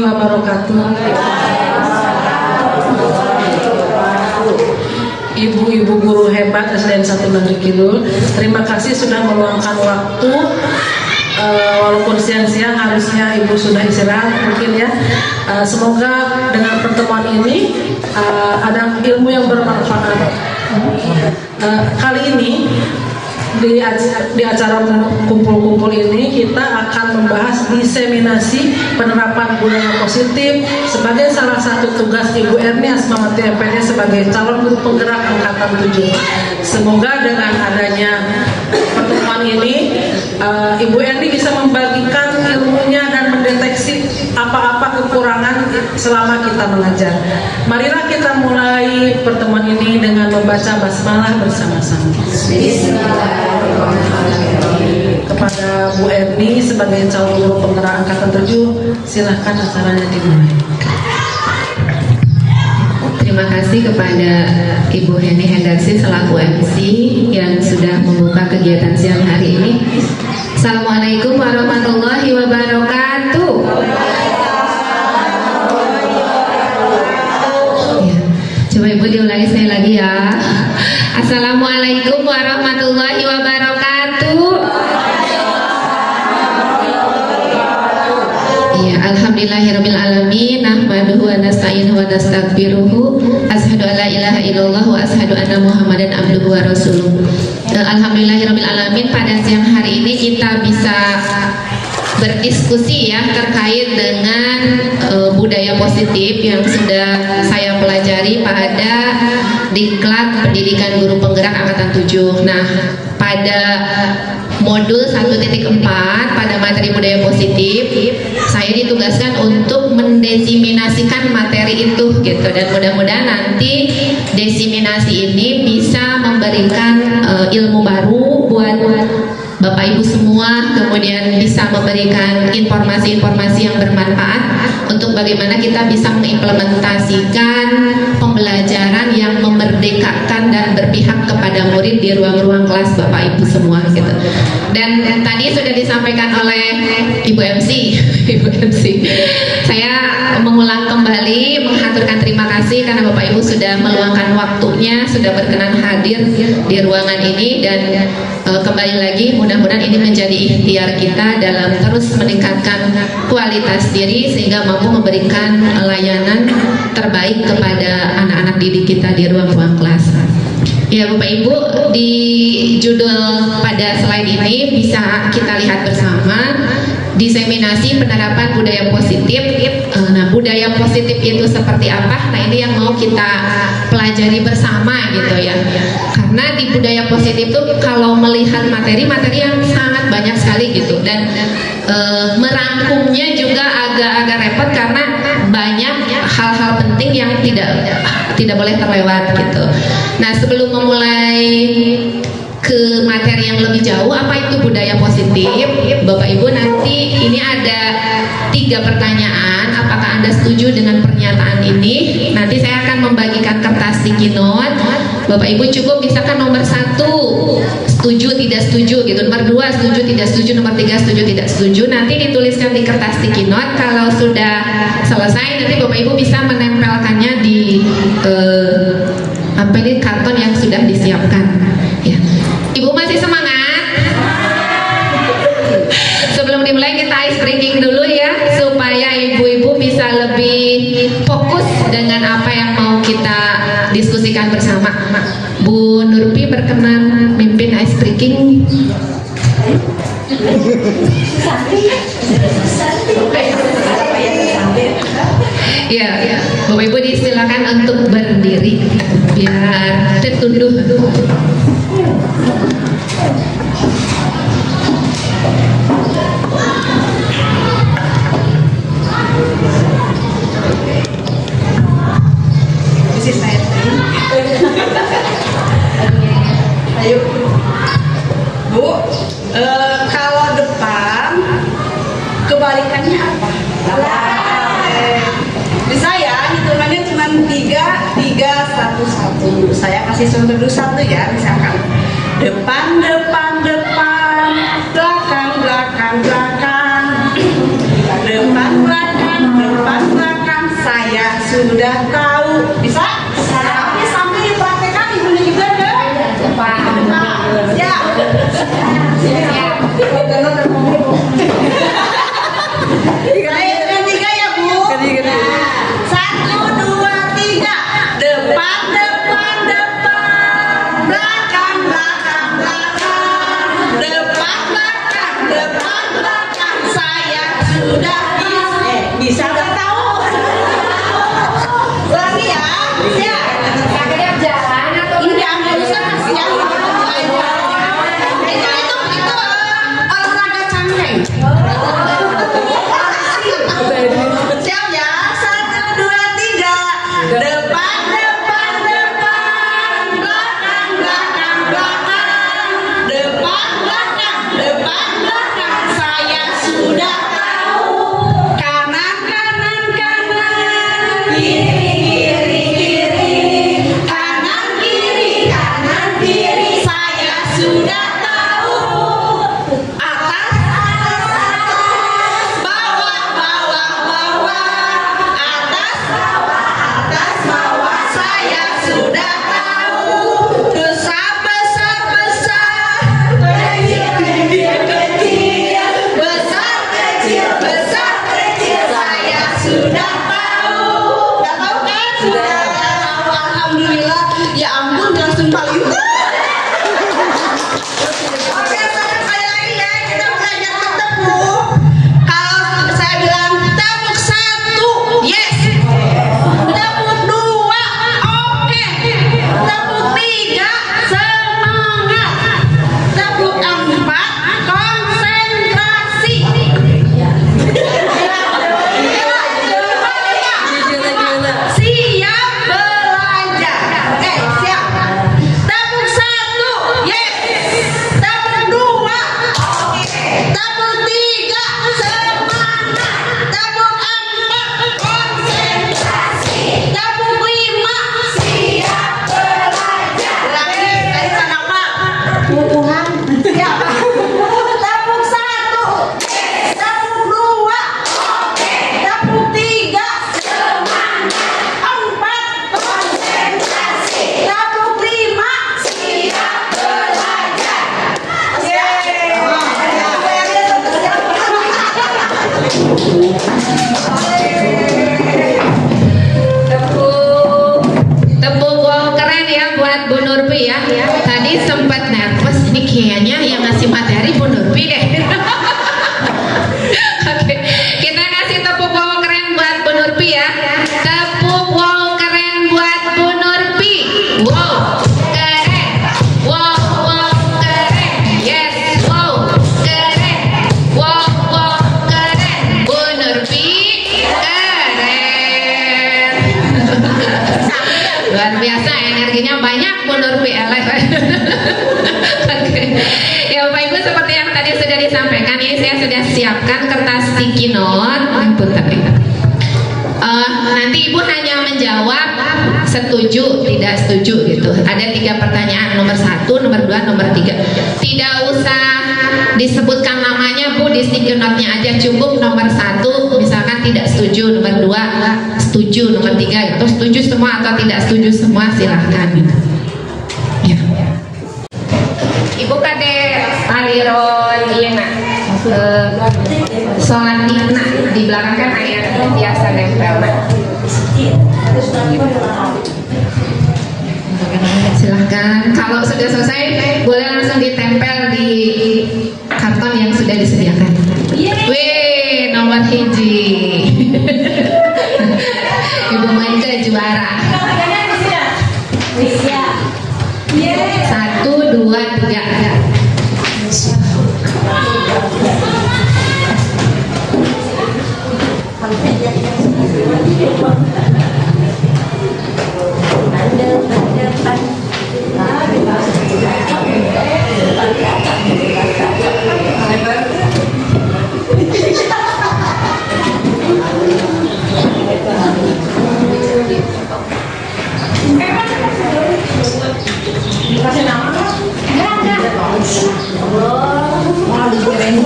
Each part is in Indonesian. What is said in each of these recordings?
warahmatullahi wabarakatuh. Ibu-ibu guru hebat SDN 1 Negeri Kidul, terima kasih sudah meluangkan waktu. Walaupun siang-siang harusnya ibu sudah istirahat mungkin ya. Semoga dengan pertemuan ini ada ilmu yang bermanfaat. Kali ini di acara kumpul-kumpul ini kita akan membahas diseminasi penerapan budaya positif sebagai salah satu tugas Ibu Erni Asmawati MPD sebagai calon guru penggerak angkatan 7. Semoga dengan adanya pertemuan ini Ibu Erni bisa membagikan ilmunya dan mendeteksi apa-apa kekurangan selama kita mengajar. Marilah kita mulai pertemuan ini dengan membaca basmalah bersama-sama. Kepada Bu Erni sebagai calon guru penggerak angkatan 7, silahkan acaranya dimulai. Terima kasih kepada Ibu Heni Hendarsi selaku MC yang sudah membuka kegiatan siang hari ini. Assalamualaikum warahmatullahi wabarakatuh. Ya, coba Ibu diulangi sekali lagi ya. Assalamualaikum warahmatullahi wabarakatuh. Ya, alhamdulillahirabbil alamin, nahmaduhu wa nasta'inuhu wa nastaghfiruhu, asyhadu an la ilaha illallah wa asyhadu anna Muhammadan abduhu wa rasuluh. Alhamdulillahirabbil alamin, pada siang hari ini kita bisa berdiskusi ya terkait dengan budaya positif yang sudah saya pelajari pada Diklat Pendidikan Guru Penggerak Angkatan 7. Nah, pada modul 1.4 pada materi budaya positif, saya ditugaskan untuk mendesiminasikan materi itu gitu, dan mudah-mudahan nanti desiminasi ini bisa memberikan ilmu baru buat Bapak Ibu semua, kemudian bisa memberikan informasi-informasi yang bermanfaat untuk bagaimana kita bisa mengimplementasikan pembelajaran yang memerdekakan dan berpihak kepada murid di ruang-ruang kelas Bapak Ibu semua gitu. Dan tadi sudah disampaikan oleh Ibu MC, saya mengulang kembali menghaturkan terima kasih karena Bapak Ibu sudah meluangkan waktunya, sudah berkenan hadir di ruangan ini, dan kembali lagi mudah-mudahan ini menjadi ikhtiar kita dalam terus meningkatkan kualitas diri sehingga mampu memberikan layanan terbaik kepada anak-anak didik kita di ruang-ruang kelas. Ya Bapak Ibu, di judul pada slide ini bisa kita lihat bersama diseminasi penerapan budaya positif. Nah, budaya positif itu seperti apa? Nah, ini yang mau kita pelajari bersama gitu ya. Karena di budaya positif itu kalau melihat materi yang sangat banyak sekali gitu, dan merangkumnya juga agak-agak repot karena banyak hal-hal penting yang tidak boleh terlewat gitu. Nah, sebelum memulai ke materi yang lebih jauh, apa itu budaya positif, Bapak Ibu, nanti ini ada 3 pertanyaan. Apakah Anda setuju dengan pernyataan ini? Nanti saya akan membagikan kertas sticky note. Bapak Ibu cukup misalkan nomor 1 setuju tidak setuju gitu, nomor 2 setuju tidak setuju, nomor 3 setuju tidak setuju. Nanti dituliskan di kertas sticky note. Kalau sudah selesai, nanti Bapak Ibu bisa menempelkannya di karton yang sudah disiapkan ya. Ibu masih semangat? Sebelum dimulai kita ice breaking dulu ya, supaya ibu-ibu bisa lebih fokus dengan apa yang mau kita diskusikan bersama. Bu Nurpi berkenan mimpin ice breaking. Ya, Bapak Ibu disilakan untuk berdiri biar tertunduh. Ayo, Bu, kalau depan kebalikannya apa? Bisa ya, hitungannya cuma 3, 3, 1, 1. Saya kasih contoh dulu 1 ya, misalkan depan, depan, depan, belakang, belakang, belakang, depan, belakang, depan, Nurpi ya. Tadi sempat nervous, ini kayaknya yang ngasih materi Bu Nurpi deh. Oke, kita kasih tepuk wow keren buat Bu Nurpi ya. Tepuk wow keren buat Bu Nurpi. Wow keren, wow keren, yes, wow keren, wow keren, Bu Nurpi keren. Luar biasa, energinya banyak Bu Nurpi. Oke. Ya Bapak Ibu, seperti yang tadi sudah disampaikan, ini saya sudah siapkan kertas sticky note. Nanti Ibu hanya menjawab setuju, tidak setuju gitu. Ada 3 pertanyaan, nomor 1, nomor 2, nomor 3. Tidak usah disebutkan namanya Bu, di sticky note-nya aja cukup. Nomor 1 misalkan tidak setuju, nomor 2 setuju, nomor 3 atau setuju semua atau tidak setuju semua, silahkan gitu. Ya. Ibu kade aliron iya nak sholat di belakang kan ayat biasa nempel nak. Silahkan, kalau sudah selesai boleh langsung ditempel di karton yang sudah disediakan. Wih, nomor hiji. Ibu Maika juara. 1, 2, 3. Kasih nama? Enggak. Mau digoreng.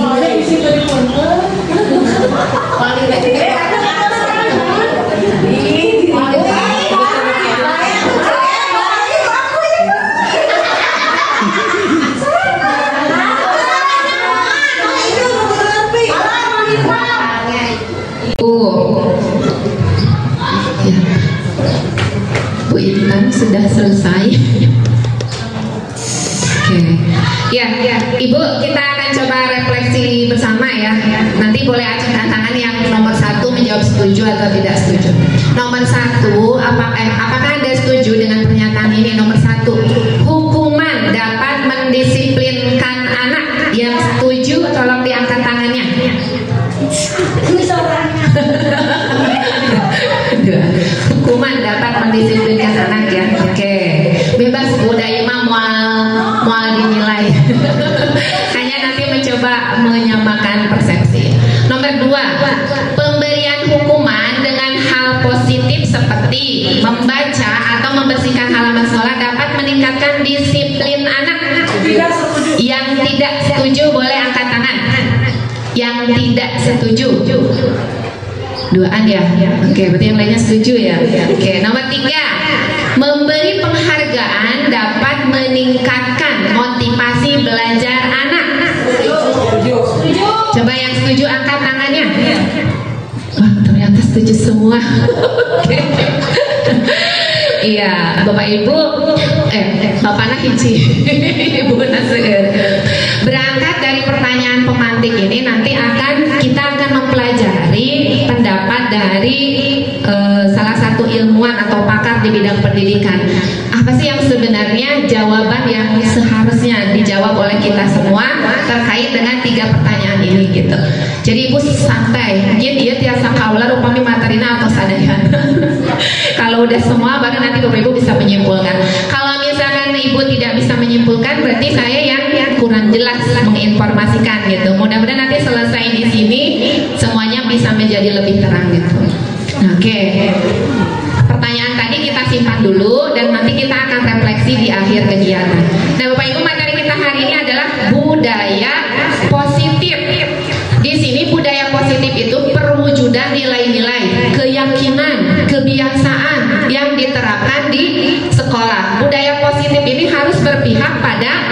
Bu Intan sudah selesai. Ya, Ibu, kita akan coba refleksi bersama ya. Nanti boleh acungkan tangan yang nomor 1 menjawab setuju atau tidak setuju. Nomor 1, apakah Anda setuju dengan pernyataan ini? Nomor 1, hukuman dapat mendisiplinkan anak. Yang setuju, tolong diangkat tangannya. Hukuman dapat mendisiplinkan anak ya. Oke, bebas budaya mau dinilai. Hanya nanti mencoba menyamakan persepsi. Nomor 2, pemberian hukuman dengan hal positif seperti membaca atau membersihkan halaman sekolah dapat meningkatkan disiplin anak. Yang tidak setuju boleh angkat tangan. Yang tidak setuju. Duaan ya. Oke, berarti yang lainnya setuju ya. Oke, nomor 3, memberi penghargaan dapat meningkatkan motivasi belajar anak. Coba yang setuju angkat tangannya. Wah, ternyata setuju semua. Iya, Bapak Ibu, Bapak Nahici, Ibu Nasir. Berangkat dari pertanyaan pemantik ini, nanti kita akan mempelajari pendapat dari salah satu ilmuwan atau pakar di bidang pendidikan. Apa sih yang sebenarnya jawaban yang seharusnya dijawab oleh kita semua terkait dengan 3 pertanyaan ini gitu. Jadi Ibu santai, dia tiasa kaulah rupami materina atau sadayana. Kalau udah semua baru nanti Bapak Ibu bisa menyimpulkan. Kalau misalkan Ibu tidak bisa menyimpulkan, berarti saya yang kurang jelas menginformasikan gitu. Mudah-mudahan nanti selesai di sini semuanya bisa menjadi lebih terang gitu. Oke. Pertanyaan tadi kita simpan dulu dan nanti kita akan refleksi di akhir kegiatan. Nah, Bapak Ibu, materi kita hari ini adalah budaya positif. Di sini budaya positif itu perwujudan nilai-nilai, keyakinan, kebiasaan yang diterapkan di sekolah. Budaya positif ini harus berpihak pada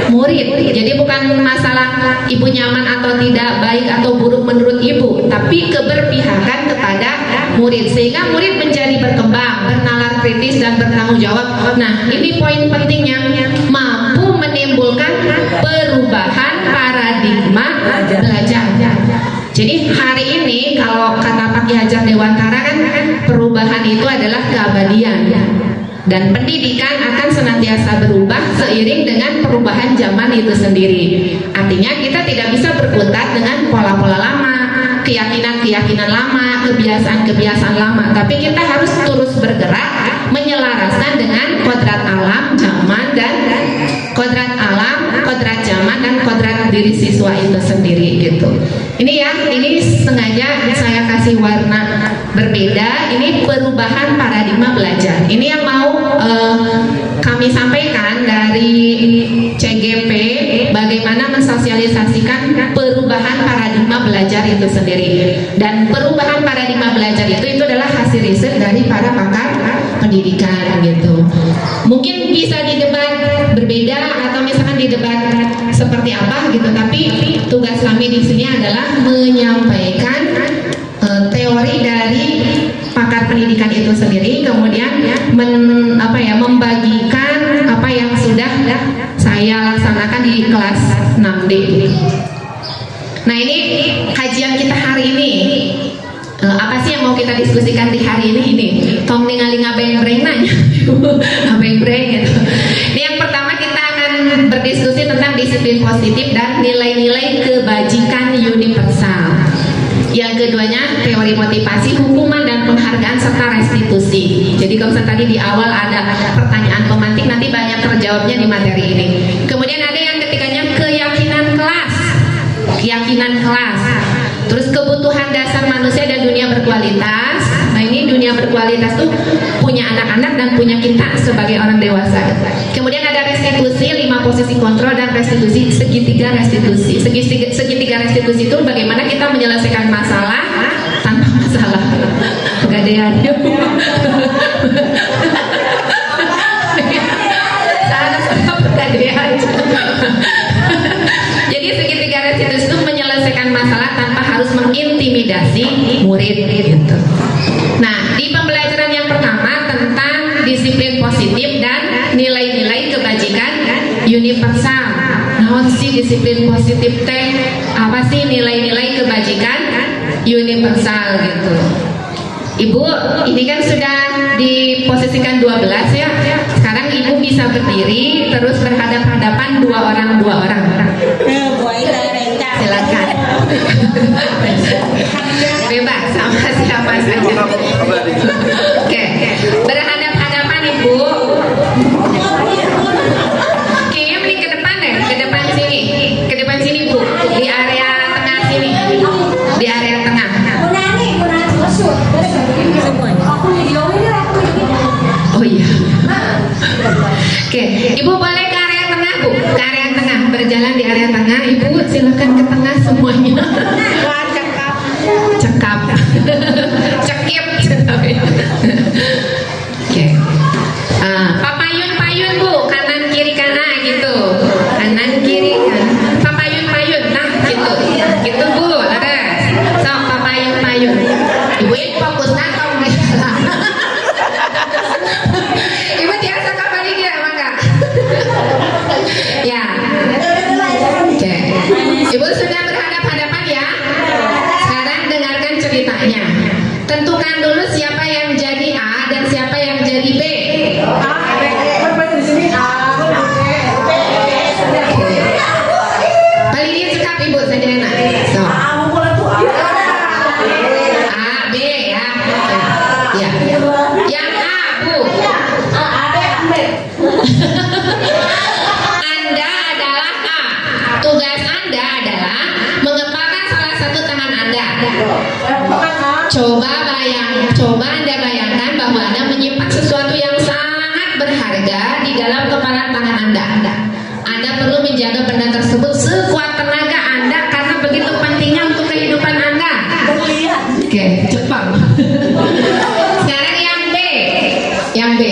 murid. Jadi bukan masalah ibu nyaman atau tidak, baik atau buruk menurut ibu, tapi keberpihakan kepada murid sehingga murid menjadi berkembang, bernalar kritis dan bertanggung jawab. Nah, ini poin pentingnya, mampu menimbulkan perubahan paradigma belajar. Jadi hari ini kalau kata Pak Ki Hajar Dewantara kan perubahan itu adalah keabadian. Dan pendidikan akan senantiasa berubah seiring dengan perubahan zaman itu sendiri. Artinya kita tidak bisa berkutat dengan pola-pola lama, keyakinan-keyakinan lama, kebiasaan-kebiasaan lama. Tapi kita harus terus bergerak menyelaraskan dengan kodrat alam, zaman, dan kodrat alam, kodrat zaman, dan kodrat diri siswa itu sendiri gitu. Ini ya, ini sengaja saya kasih warna berbeda. Ini perubahan paradigma belajar. Ini yang mau kami sampaikan dari CGP, bagaimana mensosialisasikan perubahan paradigma belajar itu sendiri. Dan perubahan paradigma belajar itu adalah hasil riset dari para pakar pendidikan gitu. Mungkin bisa didebat berbeda atau misalkan didebat seperti apa gitu, tapi tugas kami di sini adalah menyampaikan teori dari pakar pendidikan itu sendiri, kemudian membagikan apa yang sudah saya laksanakan di kelas 6D. Nah, ini kajian kita hari ini. Apa sih yang mau kita diskusikan di hari ini? Tong ningali ngabeng-breng nanya, ngabeng-breng gitu. Ini yang pertama kita akan berdiskusi tentang disiplin positif dan nilai-nilai kebajikan universal. Yang keduanya teori motivasi, hukuman dan penghargaan serta restitusi. Jadi kalau tadi di awal ada pertanyaan pemantik, nanti banyak terjawabnya di materi ini. Kemudian ada yang ketiganya keyakinan kelas. Terus kebutuhan dasar manusia dan dunia berkualitas. Nah, ini dunia berkualitas tuh punya anak-anak dan punya kita sebagai orang dewasa. Kemudian ada restitusi, 5 posisi kontrol dan restitusi, segitiga restitusi. Segitiga restitusi itu bagaimana kita menyelesaikan masalah tanpa masalah. Pegadaian. Salah pegadaian. Jadi segitiga restitusi itu menyelesaikan masalah tanpa harus mengintimidasi murid gitu. Nah, di pembelajaran yang pertama tentang disiplin positif dan nilai-nilai kebajikan universal. Nah, sih disiplin positif teh apa sih nilai-nilai kebajikan universal gitu. Ibu, ini kan sudah diposisikan 12 ya. Sekarang ibu bisa berdiri terus berhadap-hadapan dua orang. Silakan. Bebas sama siapa saja. Oke. Berhadap-hadapan ibu. Kayaknya mending ke depan deh, ke depan sini bu, di area tengah sini, di area tengah. Oh iya. Oke, ibu boleh ke area tengah bu, ke area tengah, berjalan di area tengah. Ibu silakan ke tengah semuanya. Cekap, cekip. Oke. Papayun bu, kanan kiri kanan gitu, kanan kiri kan. Papayun, nah gitu, gitu bu, ada. So papayun. Ibu ini fokus atau ibu biasa kapan ini ya maka? Ya. Oke. Ibu sudah berhadap-hadapan ya. Sekarang dengarkan ceritanya. Tentukan dulu siapa yang jadi A dan siapa yang jadi B. Paling cekap ibu sederhana. So. A, B ya. Ya. Yang A bu. Anda adalah A. Tugas Anda adalah mengepalkan salah satu tangan Anda. Coba Anda bayangkan bahwa Anda menyimpan sesuatu yang sangat berharga di dalam kepalan tangan Anda. Anda perlu menjaga benda tersebut sekuat tenaga Anda karena begitu pentingnya untuk kehidupan Anda. Oke, Jepang. Sekarang yang B.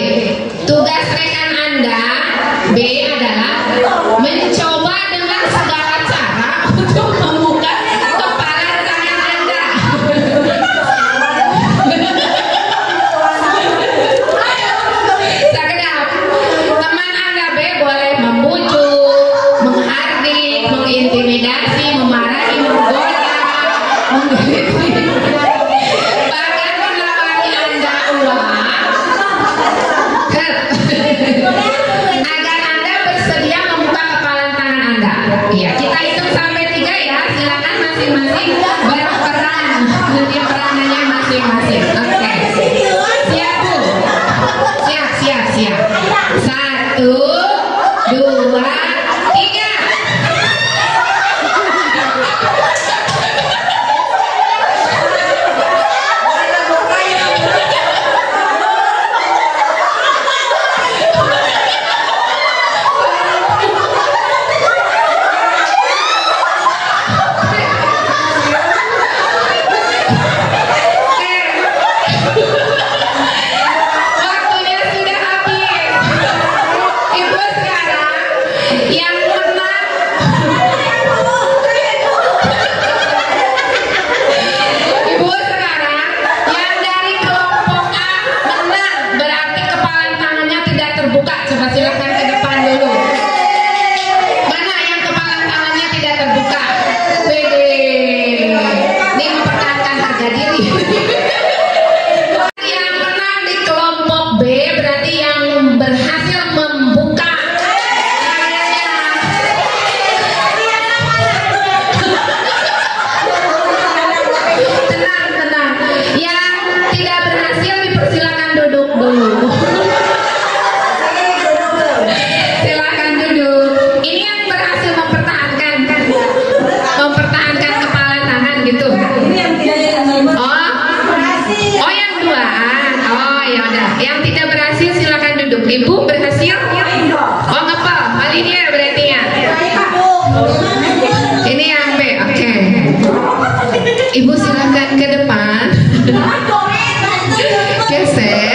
Tugas rekan Anda B adalah Anda mencoba dengan segala cara untuk membuka kepala tangan Anda. Sekedap teman Anda boleh membujuk, menghardik, mengintimidasi, memarahi, menggoda, menggelitik, bahkan menawari Anda uang agar Anda bersedia membuka kepalan tangan Anda. Iya, kita hitung sampai 3 ya. Silakan masing-masing berperan di peranannya masing-masing. Oke. Siap Bu? Siap. 1, 2, 3. Waktunya sudah habis. Ibu sekarang yang menang. Ibu sekarang yang dari kelompok A menang, berarti kepala tangannya tidak terbuka. Coba silakan ke depan dulu. Mana yang kepala tangannya tidak terbuka? Wede, ini mempertahankan harga diri. Yang menang di kelompok B berarti yang berhasil membuka tangannya. Tenang. Yang tidak berhasil dipersilakan duduk dulu. Silakan duduk. Ini yang berhasil mempertahankan kepala tangan gitu. Oh yang duaan. Oh ya udah. Yang tidak berhasil silakan duduk. Ibu berhasil? Oh ngepel. Kali dia berarti ya. Ini yang B. Oke. Ibu silakan ke depan. Geser.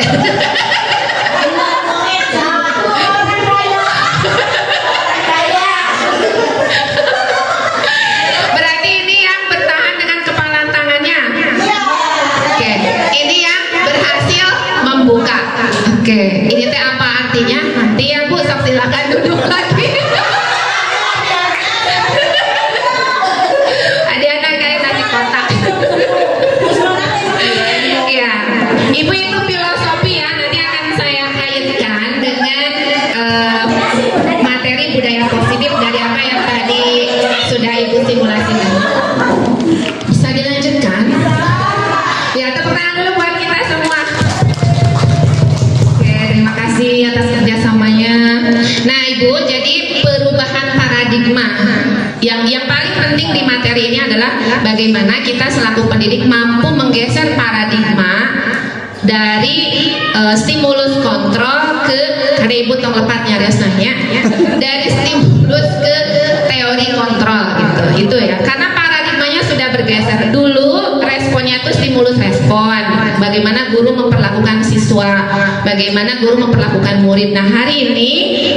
Berarti ini yang bertahan dengan kepala tangannya. Oke, ini yang berhasil membuka. Oke, ini teh apa artinya? Nanti ya Bu, silakan duduk lagi. Ada kayak nasi kotak. Iya, Ibu itu filosofi ya. Nanti akan saya kaitkan dengan materi budaya positif dari apa yang tadi sudah Ibu simulasikan. Bisa dilanjutkan? Ya, tepuk tangan dulu buat kita semua. Oke, terima kasih atas kerjasamanya. Nah Ibu, jadi perubahan paradigma yang paling penting di materi ini adalah bagaimana kita selaku pendidik mampu menggeser paradigma dari stimulus kontrol ke, karena Ibu tong lepatnya resnanya, dari stimulus ke teori kontrol gitu. Itu ya, karena paradigmanya sudah bergeser. Dulu responnya itu stimulus respon, bagaimana guru memperlakukan siswa, bagaimana guru memperlakukan murid. Nah hari ini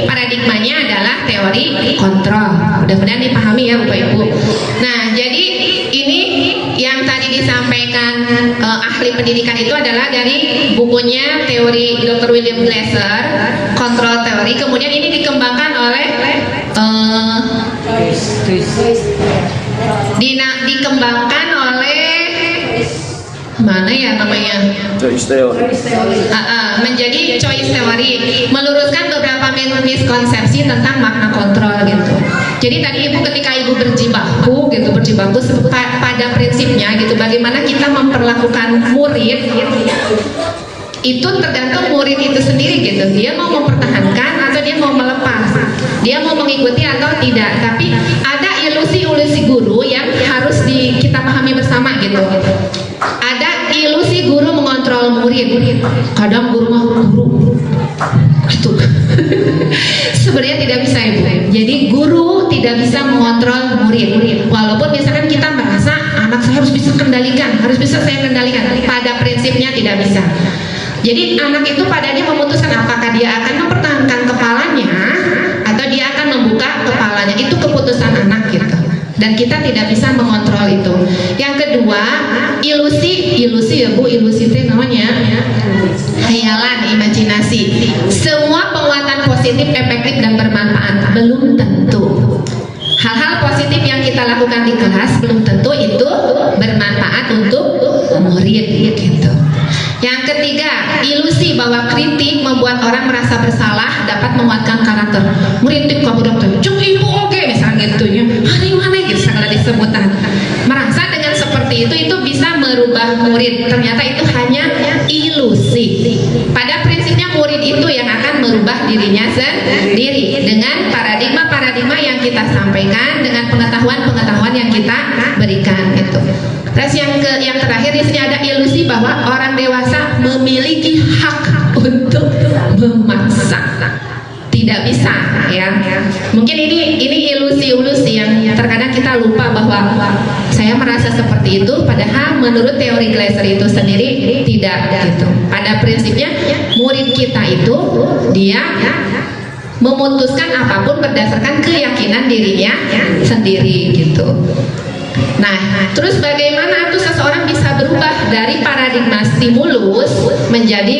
paradigmanya adalah teori kontrol. Mudah-mudahan dipahami ya Bapak Ibu. Nah jadi ini yang tadi disampaikan ahli pendidikan itu adalah dari bukunya teori Dr. William Glasser, kontrol teori. Kemudian ini dikembangkan oleh dikembangkan oleh mana ya namanya? Choice theory. Menjadi choice theory, meluruskan beberapa miskonsepsi tentang makna kontrol gitu. Jadi tadi Ibu ketika Ibu berjibaku pada prinsipnya gitu, bagaimana kita memperlakukan murid gitu. Itu tergantung murid itu sendiri gitu. Dia mau mempertahankan atau dia mau melepas, dia mau mengikuti atau tidak. Tapi ada ilusi-ilusi guru yang harus kita pahami bersama gitu. Ada ilusi guru mengontrol murid. Kadang guru gitu. Sebenarnya tidak bisa Ibu. Jadi guru tidak bisa mengontrol murid. Walaupun misalkan kita merasa anak saya harus bisa kendalikan, harus bisa saya kendalikan. Pada prinsipnya tidak bisa. Jadi anak itu padanya memutuskan apakah dia akan mempertahankan kepalanya atau dia akan misalnya, itu keputusan anak gitu. Dan kita tidak bisa mengontrol itu. Yang kedua, ilusi ya Bu, ilusi itu namanya hayalan, imajinasi. Semua penguatan positif, efektif dan bermanfaat belum tentu. Hal-hal positif yang kita lakukan di kelas belum tentu itu bermanfaat untuk murid gitu. Yang ketiga, ilusi bahwa kritik membuat orang merasa bersalah dapat menguatkan karakter. Kritik kamu dokter, cung ibu oke misalnya gitu ya. Mana gitu segala disebutan. Merasa dengan seperti itu bisa merubah murid. Ternyata itu hanya ilusi. Pada prinsipnya murid itu yang akan merubah dirinya sendiri dengan paradigma yang kita sampaikan, dengan pengetahuan yang kita berikan gitu. Terus yang terakhir di sini ada ilusi bahwa orang dewasa memiliki hak untuk memaksa. Tidak bisa ya. Mungkin ini ilusi-ilusi yang terkadang kita lupa bahwa saya merasa seperti itu, padahal menurut teori Glasser itu sendiri tidak gitu. Pada prinsipnya murid kita itu dia memutuskan apapun berdasarkan keyakinan dirinya sendiri gitu. Nah, terus bagaimana tuh seseorang bisa berubah dari paradigma stimulus menjadi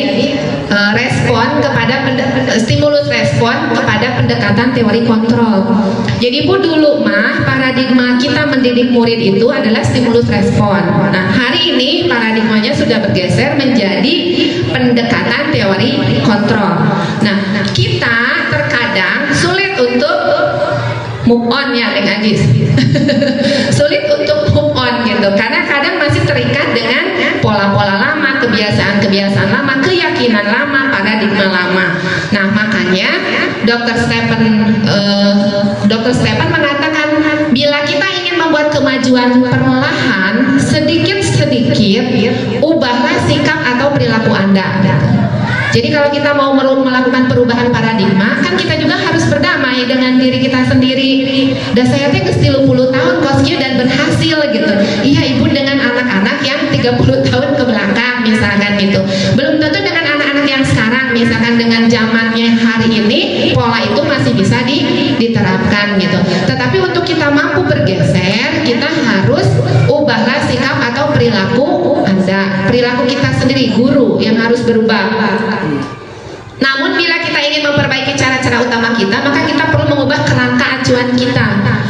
respon kepada stimulus respon kepada pendekatan teori kontrol. Jadi Bu, dulu mah paradigma kita mendidik murid itu adalah stimulus respon. Nah, hari ini paradigmanya sudah bergeser menjadi pendekatan teori kontrol. Nah, kita terkadang sulit untuk move on ya dengan Ajis. Sulit untuk move on gitu, karena kadang masih terikat dengan pola-pola lama, kebiasaan-kebiasaan lama, keyakinan lama, paradigma lama. Nah, makanya Dr. Stephen mengatakan bila kita ingin membuat kemajuan perlahan, sedikit-sedikit ubahlah sikap atau perilaku Anda. Jadi kalau kita mau melakukan perubahan paradigma, kan kita juga harus berdamai dengan diri kita sendiri. Dan saya teh 30 tahun kosnya dan berhasil gitu. Iya Ibu, dengan anak-anak yang 30 tahun ke belakang misalkan gitu. Belum tentu dengan anak-anak yang sekarang, misalkan dengan zamannya hari ini, pola itu masih bisa diterapkan gitu. Tetapi untuk kita mampu bergeser, kita harus ubahlah sikap atau perilaku Anda, perilaku kita sendiri, guru yang harus berubah. Namun bila kita ingin memperbaiki cara-cara utama kita, maka kita perlu mengubah kerangka acuan kita.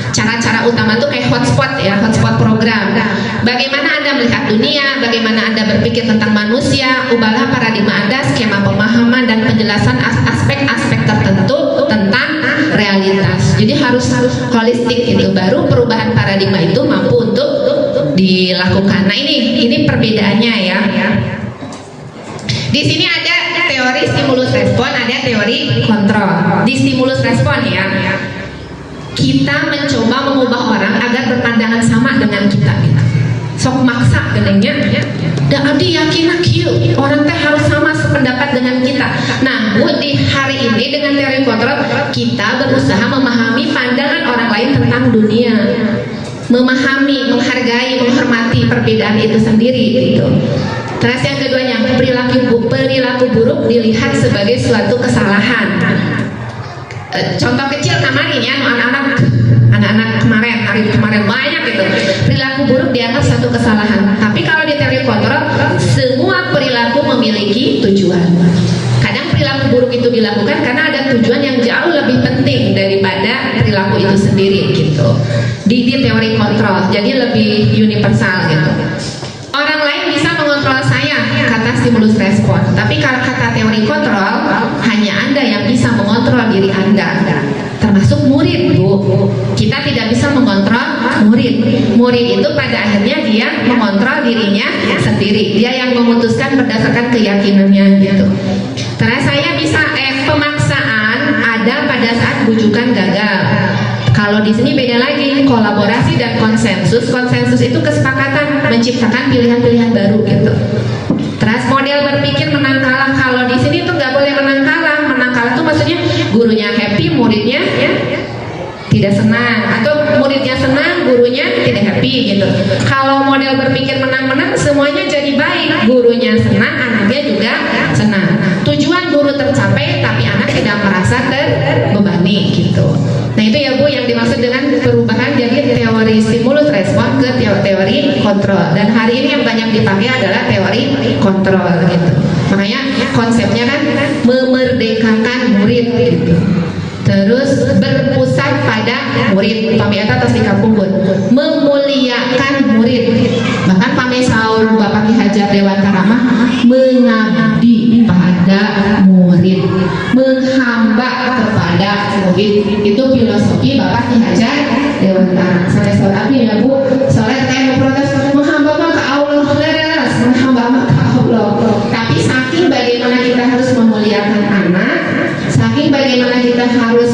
Cara-cara utama itu kayak hotspot ya, hotspot program. Bagaimana Anda melihat dunia, bagaimana Anda berpikir tentang manusia, ubahlah paradigma Anda, skema pemahaman dan penjelasan aspek-aspek tertentu tentang realitas. Jadi harus holistik gitu, baru perubahan paradigma itu mampu untuk dilakukan. Nah, ini perbedaannya ya. Di sini ada teori stimulus respon, ada teori kontrol. Di stimulus respon ya, kita mencoba mengubah orang agar berpandangan sama dengan kita. Sok maksa gedengnya, dan abdi yakin orang teh harus sama sependapat dengan kita. Nah Bu, di hari ini dengan teori kontrol, kita berusaha memahami pandangan orang lain tentang dunia, memahami, menghargai, menghormati perbedaan itu sendiri gitu. Terus yang keduanya, perilaku buruk dilihat sebagai suatu kesalahan. Contoh kecil kemarin ya, anak-anak kemarin banyak gitu. Perilaku buruk dianggap satu kesalahan. Tapi kalau di teori kontrol, semua perilaku memiliki tujuan. Kadang perilaku buruk itu dilakukan karena ada tujuan yang jauh lebih penting daripada perilaku itu sendiri gitu. Di teori kontrol, jadi lebih universal gitu. Orang lain bisa mengontrol saya, kata stimulus respon. Tapi kalau kata teori kontrol, hanya Anda yang bisa mengontrol diri Anda, termasuk murid Bu. Kita tidak bisa mengontrol murid. Murid itu pada akhirnya dia mengontrol dirinya sendiri. Dia yang memutuskan berdasarkan keyakinannya gitu. Karena saya bisa pemaksaan ada pada saat bujukan gagal. Kalau di sini beda lagi, kolaborasi dan konsensus. Konsensus itu kesepakatan menciptakan pilihan-pilihan baru gitu. Terus model berpikir menang kalah. Kalau di sini tuh nggak boleh menang kalah. Menang kalah tuh maksudnya gurunya happy, muridnya ya tidak senang, atau muridnya senang, gurunya tidak happy gitu. Kalau model berpikir menang-menang, semuanya jadi baik. Gurunya senang, anaknya juga senang. Tujuan guru tercapai, tapi anak tidak merasa terbebani gitu. Nah itu ya Bu yang dimaksud dengan perubahan dari teori stimulus respon ke teori kontrol. Dan hari ini yang banyak dipakai adalah teori kontrol gitu. Makanya konsepnya kan memerdekakan murid gitu. Terus berpusat pada murid, pamiata atas di kampung pun memuliakan murid. Bahkan pami saur Bapak Ki Hajar Dewantara mah mengabdi pada murid, menghamba kepada murid. Itu filosofi Bapak Ki Hajar Dewantara. Sampai saur abdi ya Bu, soalnya kayak mau protes menghamba mah ke Allah, leres menghamba mah ke Allah. Tapi saking bagaimana kita harus memuliakan anak, saking bagaimana kita harus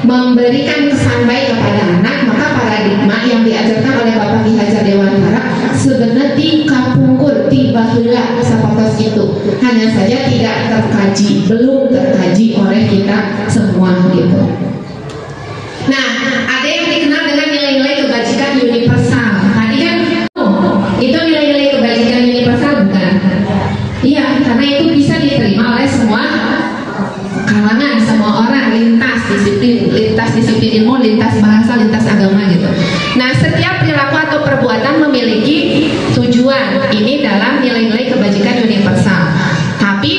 memberikan kesan baik kepada anak, maka paradigma yang diajarkan oleh Bapak Ki Hajar Dewantara sebenarnya dikapungkur, tibaheula sapatos itu. Hanya saja tidak terkaji, belum terkaji oleh kita semua gitu. Nah, ada yang dikenal dengan nilai-nilai kebajikan universal. Tadi kan itu nilai-nilai kebajikan universal bukan? Iya, karena itu bisa diterima oleh semua kalangan, semua orang, lintas disiplin ilmu, lintas bahasa, lintas agama gitu. Nah, setiap perilaku atau perbuatan memiliki tujuan. Ini dalam nilai-nilai kebajikan universal. Tapi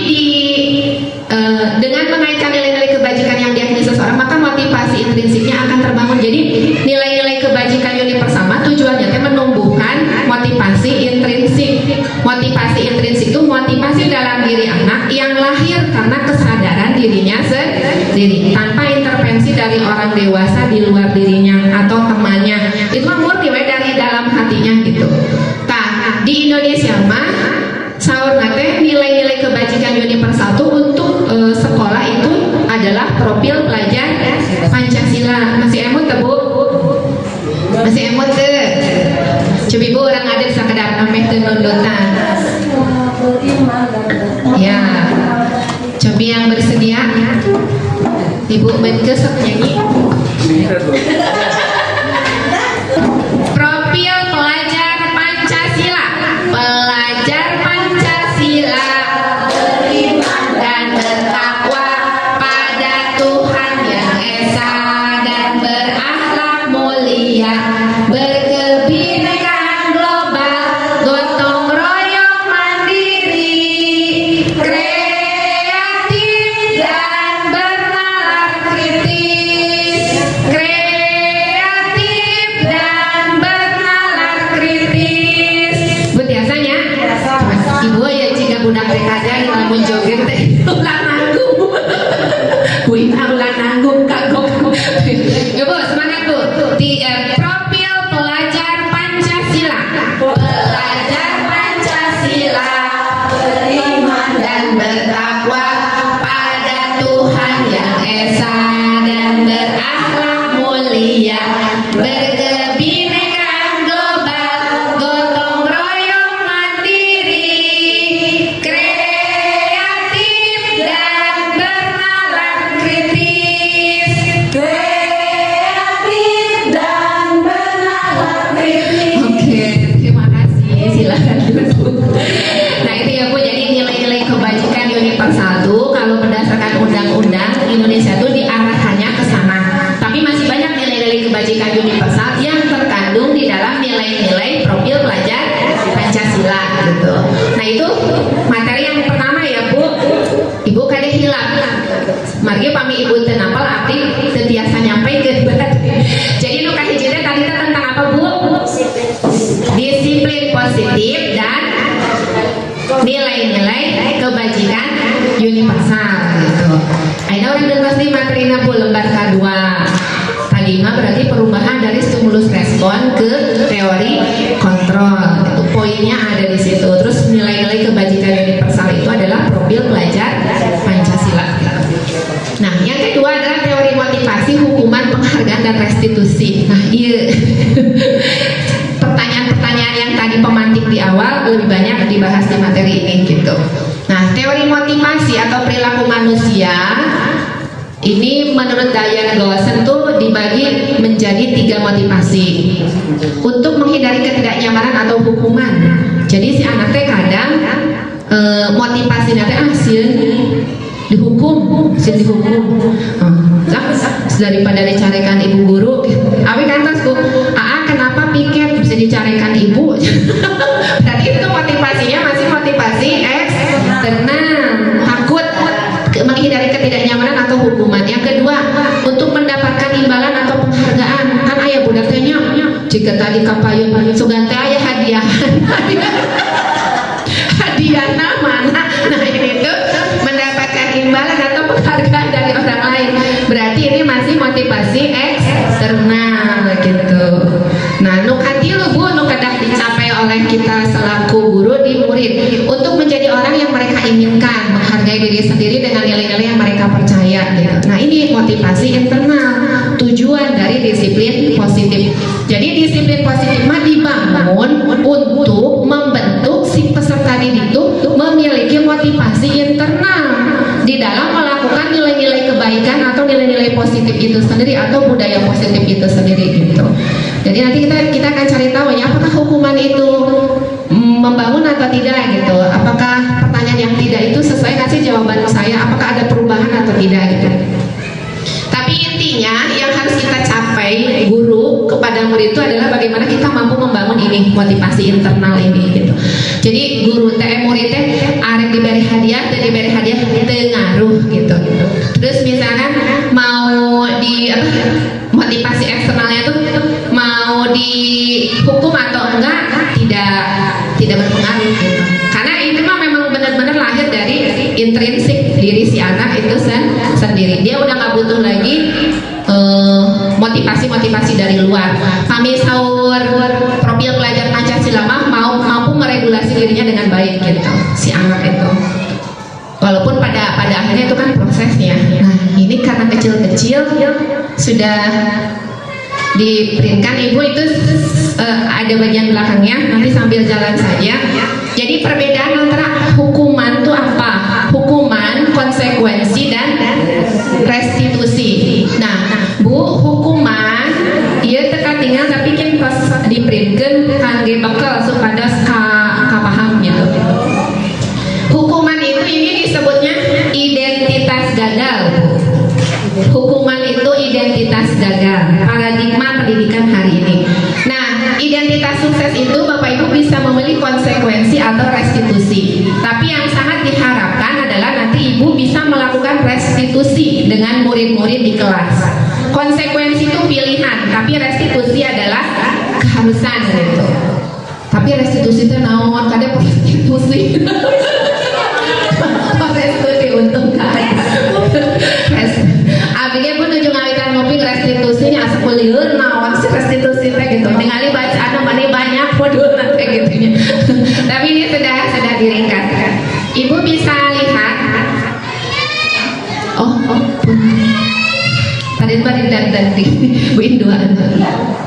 dengan mengaitkan nilai-nilai kebajikan yang diyakini seseorang, maka motivasi intrinsiknya akan terbangun. Jadi nilai-nilai kebajikan universal tujuannya menumbuhkan motivasi intrinsik. Motivasi intrinsik itu motivasi dalam diri anak yang lahir karena kesadaran dirinya sendiri, tanpa intervensi dari orang dewasa di luar dirinya atau temannya. Itu murni dari dalam hatinya gitu. Nah, di Indonesia mah saur nate nilai-nilai kebajikan universal itu untuk sekolah itu adalah profil pelajar Pancasila. Masih emut tuh Bu? Masih emut tuh? Coba Bu orang ada sakedap ameh teu nundutan. Ya. Coba yang bersedia Ibu menkesek nyanyi. Profil pelajar Pancasila. Pelajar Pancasila beriman dan bertakwa pada Tuhan yang esa dan berakhlak mulia, berkebinekaan global, gotong royong mandiri, kreatif dan bernalar kritis, kreatif dan bernalar kritis. Bu biasanya Ibu ya jika budak rekada lamun joget teh ulah nanggung. Kuina ulah nanggung kagok. Ya Bu, semangat Bu. Profil pelajar Pancasila. Pelajar Pancasila beriman dan bertakwa pada Tuhan yang esa dan berakhlak mulia, berkebinekaan global, gotong royong mandiri, kreatif dan bernalar kritis, kreatif dan bernalar kritis. Oke, terima kasih. Silakan duduk. Nah itu ya Bu, jadi nilai-nilai kebajikan universal tuh kalau berdasarkan undang-undang Indonesia tuh diarahkannya ke sana. Tapi masih banyak nilai-nilai kebajikan universal yang terkandung di dalam nilai-nilai profil pelajar Pancasila gitu. Nah itu materi yang pertama ya Bu. Ibu kada hilang. Margi pami Ibu tenapal abdi setiasa nyampe ke jadi nu kahijina tadi tentang apa Bu? Disiplin positif dan nilai-nilai kebajikan universal gitu. Aina orang dengar di materi Bu lembar kedua. Tadi mah berarti perubahan dari stimulus respon ke teori kontrol. Itu poinnya ada di situ. Terus nilai-nilai kebajikan universal itu adalah profil pelajar Pancasila. Nah, yang kedua adalah teori motivasi, hukuman, penghargaan dan restitusi. Nah, iya. Pertanyaan-pertanyaan yang tadi pemantik di awal lebih banyak dibahas di materi ini gitu. Nah, teori motivasi atau perilaku manusia ini menurut Diane Gawson tuh dibagi menjadi 3 motivasi untuk menghindari ketidaknyamanan atau hukuman. Jadi si anak teh kadang motivasinya teh hasil dihukum, daripada dicarikan ibu guru. Abi kantos Bu, kenapa piket bisa dicarikan ibu? Berarti itu motivasinya masih motivasi eksternal, takut menghindari ketidaknyamanan atau hukuman. Yang kedua, untuk mendapatkan imbalan atau penghargaan. Kan ayah budak tanya, jika tadi kapayun sugante ayah hadiah. Hadiah mana? Nah ini tuh mendapatkan imbalan atau penghargaan dari orang lain. Berarti ini masih motivasi eksternal gitu. Nah, nukatilu Bu, nukadah dicapai oleh kita selaku guru di murid untuk menjadi orang yang mereka inginkan, menghargai diri sendiri dengan nilai-nilai yang mereka percaya gitu. Nah, ini motivasi internal, tujuan dari disiplin positif. Jadi disiplin positif mah dibangun untuk membentuk si peserta didik itu memiliki motivasi internal di dalam melakukan nilai-nilai kebaikan atau nilai-nilai positif itu sendiri atau budaya positif itu sendiri gitu. Jadi nanti kita akan cari tahu ya, apakah hukuman itu membangun atau tidak gitu. Apakah pertanyaan yang tidak itu sesuai kasih jawaban saya, apakah ada perubahan atau tidak gitu. Tapi intinya yang harus kita capai guru kepada murid itu adalah bagaimana kita mampu membangun ini motivasi internal ini gitu. Jadi guru murid arek diberi hadiah dan diberi hadiah ngaruh gitu. Terus misalkan mau di motivasi eksternalnya tuh mau dihukum atau enggak tidak berpengaruh gitu. Karena itu mah memang benar-benar lahir dari intrinsik diri si anak itu sendiri. Dia udah nggak butuh lagi motivasi dari luar. Kami sahur profil pelajar Pancasila mah mampu meregulasi dirinya dengan baik gitu si anak itu. Walaupun pada akhirnya itu kan prosesnya. Nah ini karena kecil-kecil sudah diperinkan ibu itu ada bagian belakangnya, nanti sambil jalan saja. Jadi perbedaan antara hukuman itu apa? Hukuman, konsekuensi dan restitusi. Nah Bu, hukuman ia teka tinggal tapi kan pas diperinkan kangge bakal supaya paham gitu. Hukuman itu ini disebutnya identitas gagal. Hukuman itu identitas gagal, paradigma pendidikan hari ini. Nah, identitas sukses itu Bapak Ibu bisa memilih konsekuensi atau restitusi. Tapi yang sangat diharapkan adalah nanti Ibu bisa melakukan restitusi dengan murid-murid di kelas. Konsekuensi itu pilihan, tapi restitusi adalah keharusan gitu. Tapi restitusi itu naon kadang restitusi. Restitusi untung kan. Abinya pun ujung alitan ngopi restitusinya asap liur nawan sih restitusi teh gitu. Ningali bacaan mana banyak waduh nanti gitunya. Tapi ini sudah diringkas. Ibu bisa lihat. Tadi dan Bu Indua.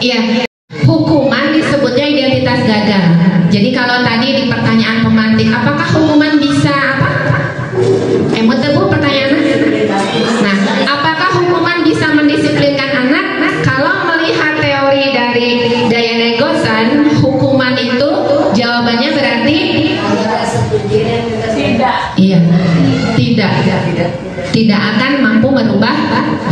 Iya. Hukuman disebutnya identitas gagal. Jadi kalau tadi di pertanyaan pemantik, apakah hukuman bisa apa? Emot Bu pertanyaannya. Nah, apakah hukuman bisa mendisiplinkan anak? Kalau melihat teori dari Diana Gosan, hukuman itu jawabannya berarti tidak. Iya, tidak akan mampu merubah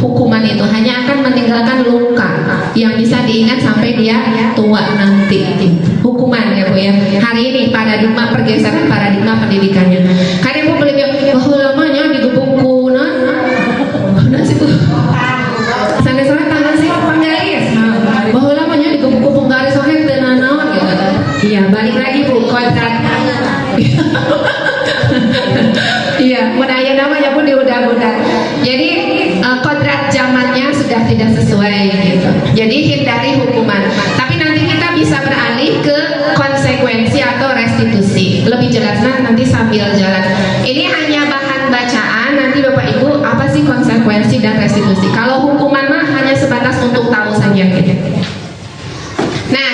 hukuman itu, hanya akan meninggalkan luka yang bisa diingat sampai dia tua nanti. Hukuman ya Bu ya. Hari ini paradigma pergeseran paradigma pendidikannya. Karena Bu beli bahwa lamanya digepuk nasi Bu. Sana-sana tangan sih penggaris. Bahwa lamanya digepuk penggaris soalnya tenanawan gitu. Iya, balik lagi Bu kontrak. Iya, menaya namanya pun diudah-udah. Jadi kodrat zamannya sudah tidak sesuai gitu. Jadi hindari hukuman. Tapi nanti kita bisa beralih ke konsekuensi atau restitusi. Lebih jelasnya nanti sambil jalan. Ini hanya bahan bacaan. Nanti Bapak Ibu apa sih konsekuensi dan restitusi? Kalau hukuman mah hanya sebatas untuk tahu saja gitu. Nah,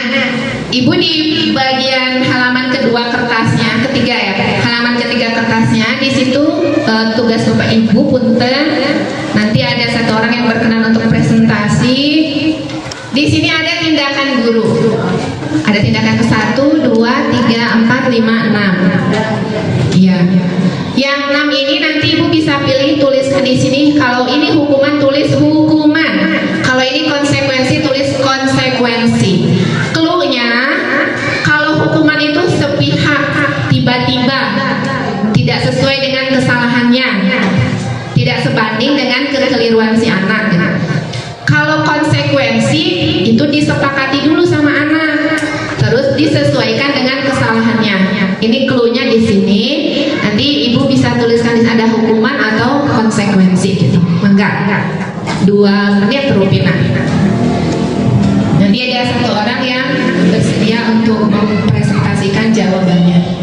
Ibu di bagian halaman kedua kertasnya, ketiga ya, halaman ketiga kertasnya, di situ tugas Bapak Ibu punten, nanti ada satu orang yang berkenan untuk presentasi. Di sini ada tindakan guru, ada tindakan ke 1, 2, 3, 4, 5, 6. Iya. Yang 6 ini nanti Ibu bisa pilih tuliskan di sini. Kalau ini hukuman tulis hukuman. Kalau konsekuensi itu disepakati dulu sama anak, terus disesuaikan dengan kesalahannya. Ini clue-nya di sini. Nanti ibu bisa tuliskan di sana ada hukuman atau konsekuensi gitu. Enggak. 2 menit Rupina. Nanti ada satu orang yang bersedia untuk mempresentasikan jawabannya.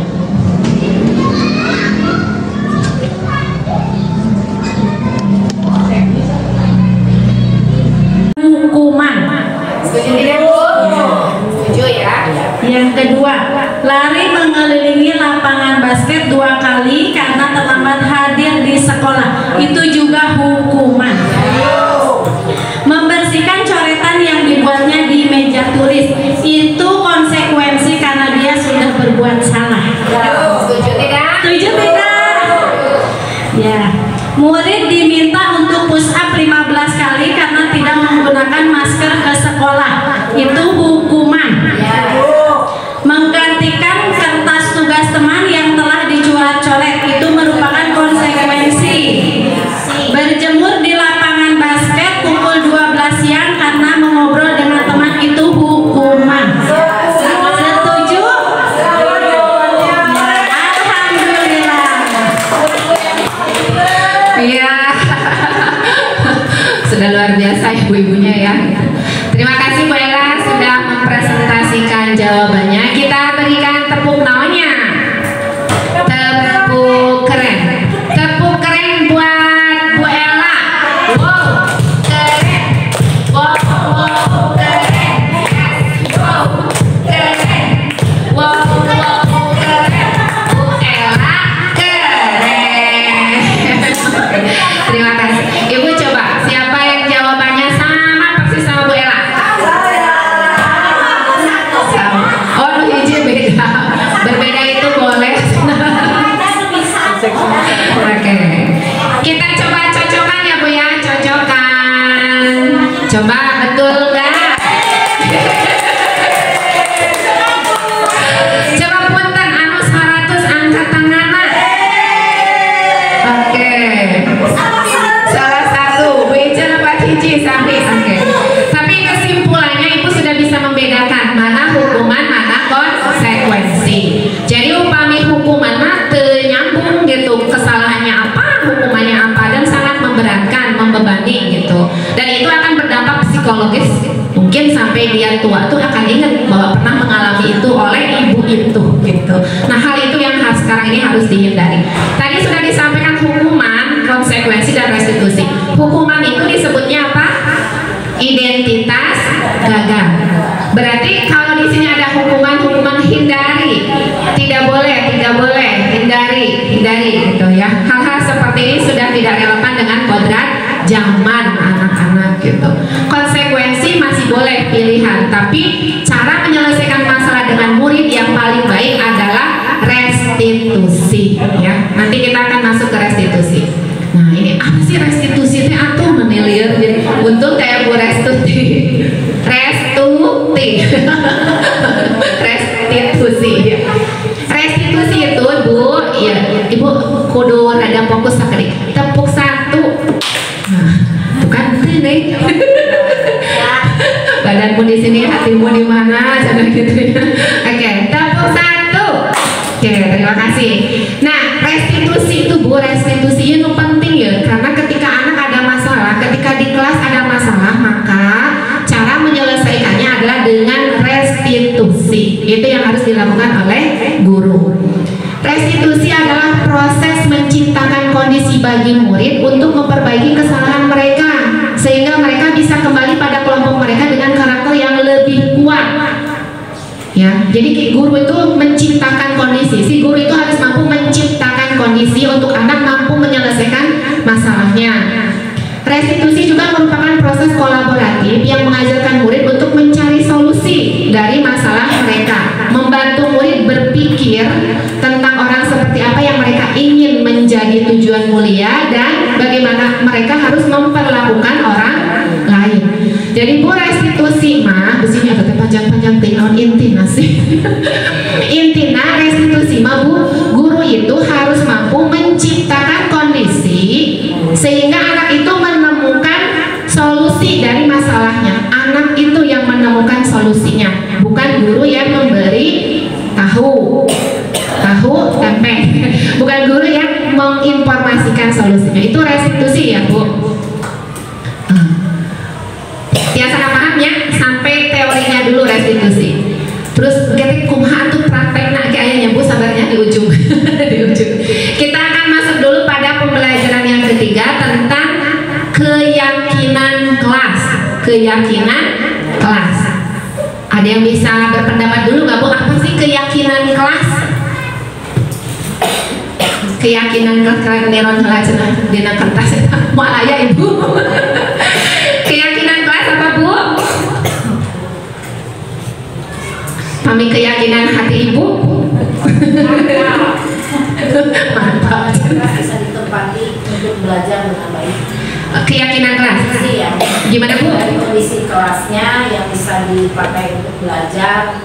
Hukuman. Setuju tidak, Bu? Setuju ya. Yang kedua, lari mengelilingi lapangan basket 2 kali karena terlambat hadir di sekolah. Itu juga hukuman. Membersihkan coretan yang dibuatnya di meja tulis. Itu konsekuensi karena dia sudah berbuat salah. Setuju tidak? Setuju tidak? Ya. Murid diminta untuk push up 15 kali karena tidak menggunakan masker ke sekolah. Itu hukuman. Menggantikan kertas tugas teman yang telah dicoret-coret, itu merupakan konsekuensi. Berjemur di lapangan basket pukul 12 siang karena mengobrol dengan teman, itu hukuman. Setuju? Alhamdulillah. Iya. Sudah luar biasa ibu-ibunya ya. Terima kasih Bu Ella sudah mempresentasikan jawabannya. Kita berikan tepuk naonnya. Tepuk keren. Tepuk keren buat Bu Ella. Wow, keren. Wow, keren. Wow, keren. Wow, keren. Bu Ella keren. Terima kasih. Ibu coba, siapa yang jawabannya sama persis sama Bu Ella? Sama. Oh, hiji beda. Berbeda itu boleh. Oke. Kita coba cocokkan ya Bu ya, cocokkan. Coba betul nggak? Coba punten anu 100 angkat tangan. Oke. Salah satu, beja apa hiji sampai. Oke. Tapi kesimpulannya ibu sudah bisa membedakan mana hukuman, mana konsekuensi. Jadi upami hukuman mah teu nyambung gitu, kesalahannya apa, hukumannya apa, dan sangat memberatkan, membebani gitu. Dan itu akan berdampak psikologis. Mungkin sampai dia tua tuh akan ingat bahwa pernah mengalami itu oleh ibu itu gitu. Nah, hal itu yang sekarang ini harus dihindari. Tadi sudah disampaikan hukuman, konsekuensi, dan restitusi. Hukuman itu disebutnya apa? Identitas gagal. Berarti kalau di sini ada hukuman hindari, tidak boleh, hindari gitu ya. Hal-hal seperti ini sudah tidak relevan dengan kodrat zaman anak-anak gitu. Konsekuensi masih boleh pilihan, tapi cara menyelesaikan masalah dengan murid yang paling baik adalah restitusi ya. Nanti kita akan masuk ke restitusi. Nah, ini apa sih restitusi? Itu atuh menilir jadi untung kayak Bu Restuti. Restitusi. Restitusi itu Bu, ya Ibu kudu rada fokus sakit. Tepuk 1. Nah, bukan ini. Badanmu di sini, hatimu di mana, jangan gitu ya. Oke, tepuk 1. Oke, terima kasih. Nah, restitusi itu Bu, restitusi itu penting ya, karena ketika anak ada masalah, ketika di kelas ada masalah, maka cara menyelesaikannya adalah dengan restitusi. Itu yang harus dilakukan oleh guru. Restitusi adalah proses menciptakan kondisi bagi murid untuk memperbaiki kesalahan mereka, sehingga mereka bisa kembali pada kelompok mereka dengan karakter yang lebih kuat. Ya, jadi guru itu menciptakan kondisi. Si guru itu harus mampu menciptakan kondisi untuk anak mampu menyelesaikan masalahnya. Restitusi juga merupakan proses kolaboratif yang mengajarkan murid untuk mencari solusi dari masalah mereka, membantu murid berpikir tentang orang seperti apa yang mereka ingin menjadi tujuan mulia, dan bagaimana mereka harus memperlakukan orang lain. Jadi Bu, restitusi mah besinya tetap panjang-panjang tinggal intina sih. Intina restitusi mah Bu, guru itu harus mampu menciptakan kondisi sehingga anak itu menemukan solusi dari masalah masalahnya? Anak itu yang menemukan solusinya, bukan guru yang memberi tahu tempe. Bukan guru yang menginformasikan solusinya. Itu restitusi ya Bu. Ya salah paham ya, sampai teorinya dulu restitusi. Terus kita kumaha tuh praktekna kayaknya Bu, sabarnya di ujung. Di ujung. Kita akan masuk dulu pada pembelajaran yang ketiga tentang keyakinan kelas. Keyakinan kelas. Ada yang bisa berpendapat dulu nggak Bu? Apa sih keyakinan kelas? Keyakinan kelas kalian neron kelas dina kertas mau aya Ibu. Keyakinan kelas apa Bu? Kami keyakinan hati Ibu. Mantap. Bisa ditempati untuk belajar dengan baik. Keyakinan kelas. Gimana Bu? Dari kondisi kelasnya yang bisa dipakai untuk belajar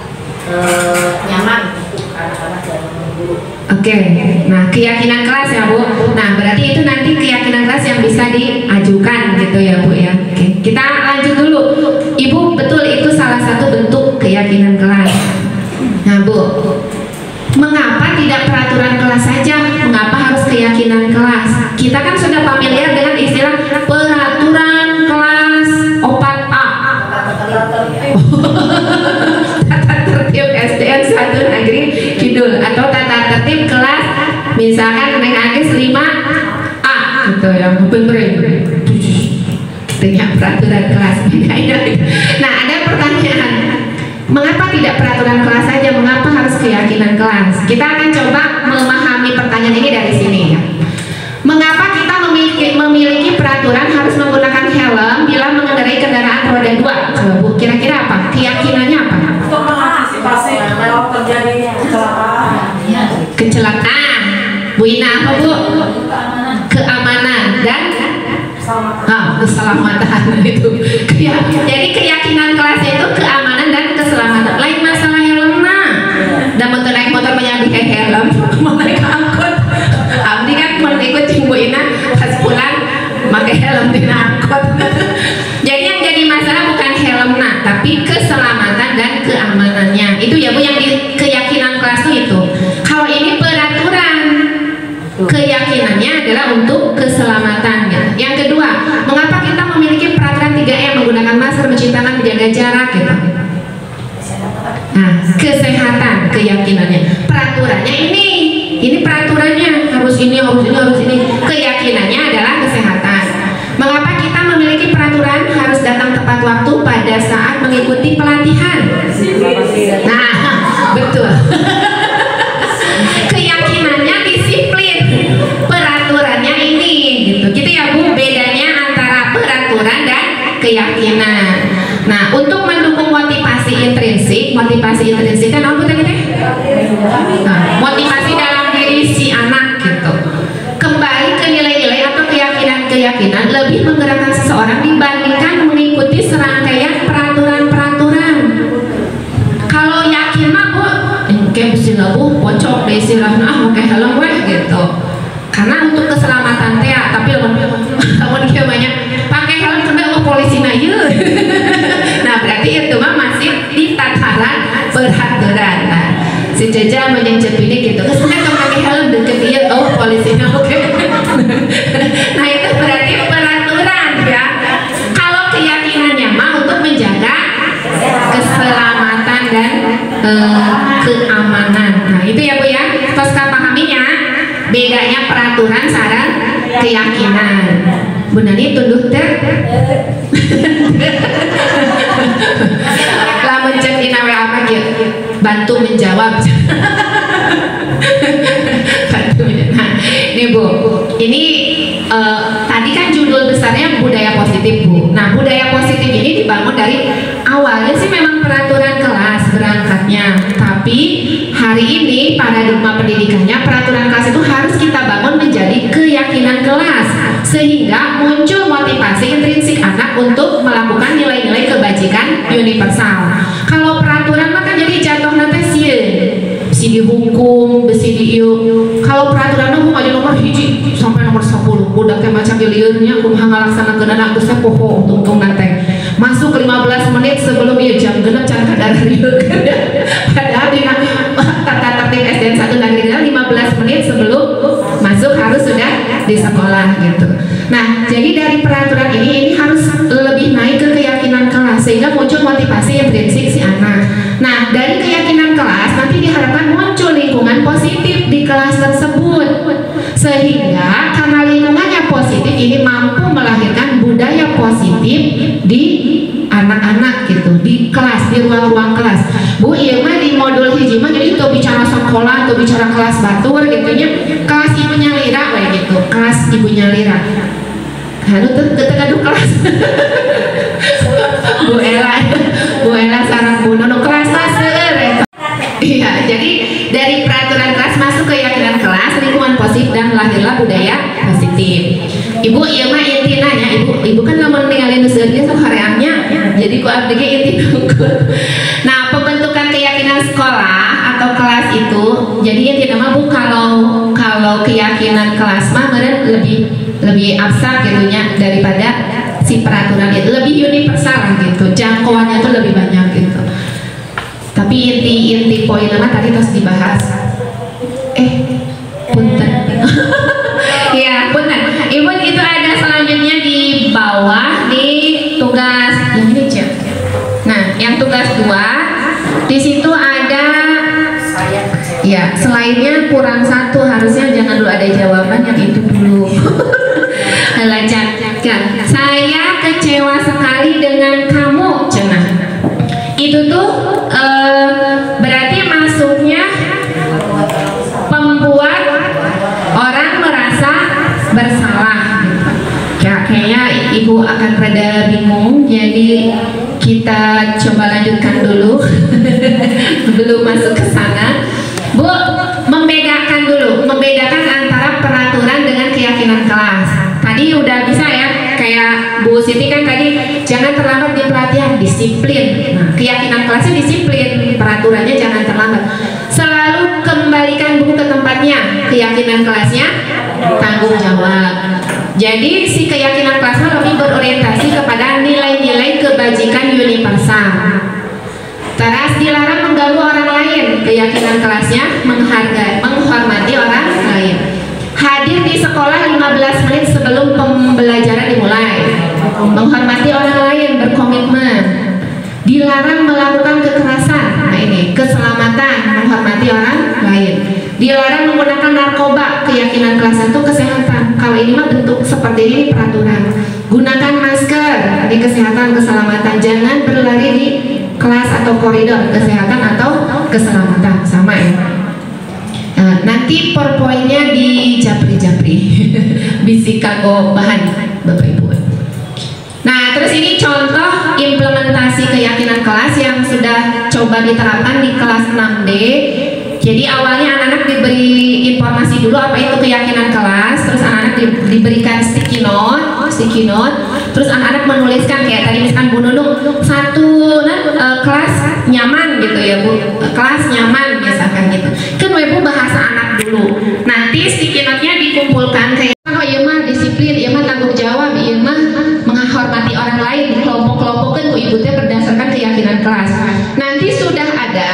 nyaman untuk anak-anak dan guru. Oke, nah keyakinan kelas ya Bu. Nah berarti itu nanti keyakinan kelas yang bisa diajukan gitu ya Bu ya. Oke, kita lanjut dulu. Ibu betul itu salah satu bentuk keyakinan kelas. Nah Bu, mengapa tidak peraturan kelas saja? Mengapa harus keyakinan kelas? Kita kan sudah familiar dengan istilah peraturan kelas 4A. Tata tertib SDN 1 Negeri Kidul atau tata tertib kelas misalkan Neng Agis 5A gitu yang bener. Dengan peraturan kelas. Nah ada pertanyaan, mengapa tidak peraturan kelas saja? Mengapa harus keyakinan kelas? Kita akan coba memahami pertanyaan ini dari sini ya. Mengapa kita memiliki peraturan harus menggunakan helm bila mengendarai kendaraan roda 2? Coba Bu, kira-kira apa? Keyakinannya apa? Untuk mengantisipasi kalau terjadi Kecelakaan. Bu Ina apa Bu? Keamanan dan keselamatan itu. Jadi keyakinan kelasnya itu keamanan dan keselamatan. Lain masalah helm nah. Dan motor naik motor banyak pakai helm, mau naik angkot. Abdi kan mau ikut Bu Ina pas pulang pakai helm di angkot. Jadi yang jadi masalah bukan helm nah, tapi keselamatan dan keamanannya. Itu ya Bu yang di keyakinan kelas itu. Kalau ini peraturan, keyakinannya adalah untuk keselamatan gitu. Yang kedua, mengapa kita memiliki peraturan 3M menggunakan masker, mencuci tangan, menjaga jarak gitu. Nah, kesehatan keyakinannya. Peraturannya ini peraturannya harus ini. Keyakinannya adalah kesehatan. Mengapa kita memiliki peraturan harus datang tepat waktu pada saat mengikuti pelatihan? Nah, betul. Keyakinannya disiplin, peraturannya ini gitu ya Bu, bedanya antara peraturan dan keyakinan. Nah untuk mendukung motivasi intrinsik kan apa tadi teh? Motivasi dalam diri si anak gitu, kembali ke nilai-nilai atau keyakinan lebih menggerakkan seseorang dibandingkan mengikuti serangkaian peraturan-peraturan. Kalau yakin mah Bu, kayak mesti Bu pocok deh istilahnya pakai helm weh gitu. Karena untuk keselamatan teh, tapi kamu dia banyak pakai helm sampai polisi nanya. Nah berarti itu mah masih di tataran peraturan. Nah, si Jaja menyentuh ini gitu. Terus kamu pakai helm deket dia, polisinya oke. Nah itu berarti peraturan ya. Kalau keyakinannya mah untuk menjaga keselamatan dan keamanan. Nah itu ya Bu ya. Terus pahaminya bedanya peraturan sareng keyakinan. Benar ini tunduh teh. Lamun cek dina WA apa gitu. Bantu menjawab. Nah, ini Bu. Ini tadi kan judul besarnya budaya positif Bu. Nah budaya positif ini dibangun dari awalnya sih memang peraturan kelas berangkatnya, tapi hari ini paradigma pendidikannya peraturan kelas itu harus kita bangun menjadi keyakinan kelas sehingga muncul motivasi intrinsik anak untuk melakukan nilai-nilai kebajikan universal. Kalau peraturan maka jadi jatuh nanti besi dihukum, besi diiu. Kalau peraturan aku aja nomor hiji sampai nomor 10 udah kayak macam liurnya aku ngalaksanakeun anak geus poho untung nanti masuk 15 menit sebelum jam genep can kadar padahal di tata tertib SDN 1 Negeri 15 menit sebelum masuk harus sudah di sekolah gitu. Nah, jadi dari peraturan ini harus lebih naik ke keyakinan kelas sehingga muncul motivasi intrinsik si anak. Nah, dari keyakinan kelas nanti diharapkan muncul lingkungan positif di kelas tersebut sehingga karena lingkungannya positif ini mampu melahirkan budaya positif di anak-anak gitu, di kelas, di ruang-ruang kelas. Bu, iya mah di modul hiji mah jadi itu bicara sekolah, itu bicara kelas batur gitu nya. Kelas ibunya Lira kayak gitu, kelas ibunya Lira. Lalu ketika kelas Bu Ella sareng Bu Nono kelas seueur. Iya, jadi dari peraturan kelas masuk ke keyakinan kelas, lingkungan positif dan lahirlah budaya positif. Ibu iya mah intina nya, ibu kan lamun ninggalin seueur sok horeangnya. Jadi ku abdi ge inti nungkul. Nah, pembentukan keyakinan sekolah atau kelas itu, jadi intinya mah Bu kalau keyakinan kelas mah meureun lebih abstrak gitu nya daripada si peraturan itu, lebih universal gitu, jangkauannya tuh lebih banyak gitu. Tapi inti poinnya mah tadi terus dibahas. Punten. Ya, punten. Ibu itu ada selanjutnya di bawah di tugas yang ini cek. Nah, yang tugas 2 di situ ada ya, selainnya kurang 1 harusnya jangan dulu ada jawaban yang itu dulu. Lanjutkan. Saya kecewa sekali dengan kamu, cenah. Itu tuh berarti masuknya membuat orang merasa bersalah. Kayaknya ibu akan rada bingung, jadi kita coba lanjutkan dulu belum masuk ke sana. Bu, membedakan antara peraturan dengan keyakinan kelas. Tadi udah bisa ya, kayak Bu Siti kan tadi jangan terlambat di pelatihan, disiplin. Nah, keyakinan kelasnya disiplin, peraturannya jangan terlambat. Selalu kembalikan buku ke tempatnya, keyakinan kelasnya tanggung jawab. Jadi si keyakinan kelasnya lebih berorientasi kepada nilai-nilai kebajikan universal. Terus dilarang mengganggu orang lain, keyakinan kelasnya menghormati orang lain. Hadir di sekolah 15 menit sebelum pembelajaran dimulai, menghormati orang lain, berkomitmen. Dilarang melakukan kekerasan, nah ini keselamatan, menghormati orang lain. Dilarang menggunakan narkoba, keyakinan kelas 1 kesehatan. Kalau ini mah bentuk seperti ini peraturan. Gunakan masker, ini kesehatan keselamatan. Jangan berlari di kelas atau koridor, kesehatan atau keselamatan, sama ya. Nah, nanti powerpointnya di japri bisi kanggo bahan Bapak Ibu. Nah, terus ini contoh implementasi keyakinan kelas yang sudah coba diterapkan di kelas 6D. Jadi awalnya anak-anak diberi informasi dulu apa itu keyakinan kelas, terus anak-anak diberikan sticky note, terus anak-anak menuliskan kayak tadi misalkan Bu Nunung kelas nyaman gitu ya Bu, kelas nyaman misalkan gitu. Kan Bu bahasa anak dulu. Nanti sticky note-nya dikumpulkan kayak oh iya mah disiplin, iya mah tanggung jawab, iya mah menghormati orang lain, kelompok-kelompokkan Bu Ibu teh berdasarkan keyakinan kelas. Nanti sudah ada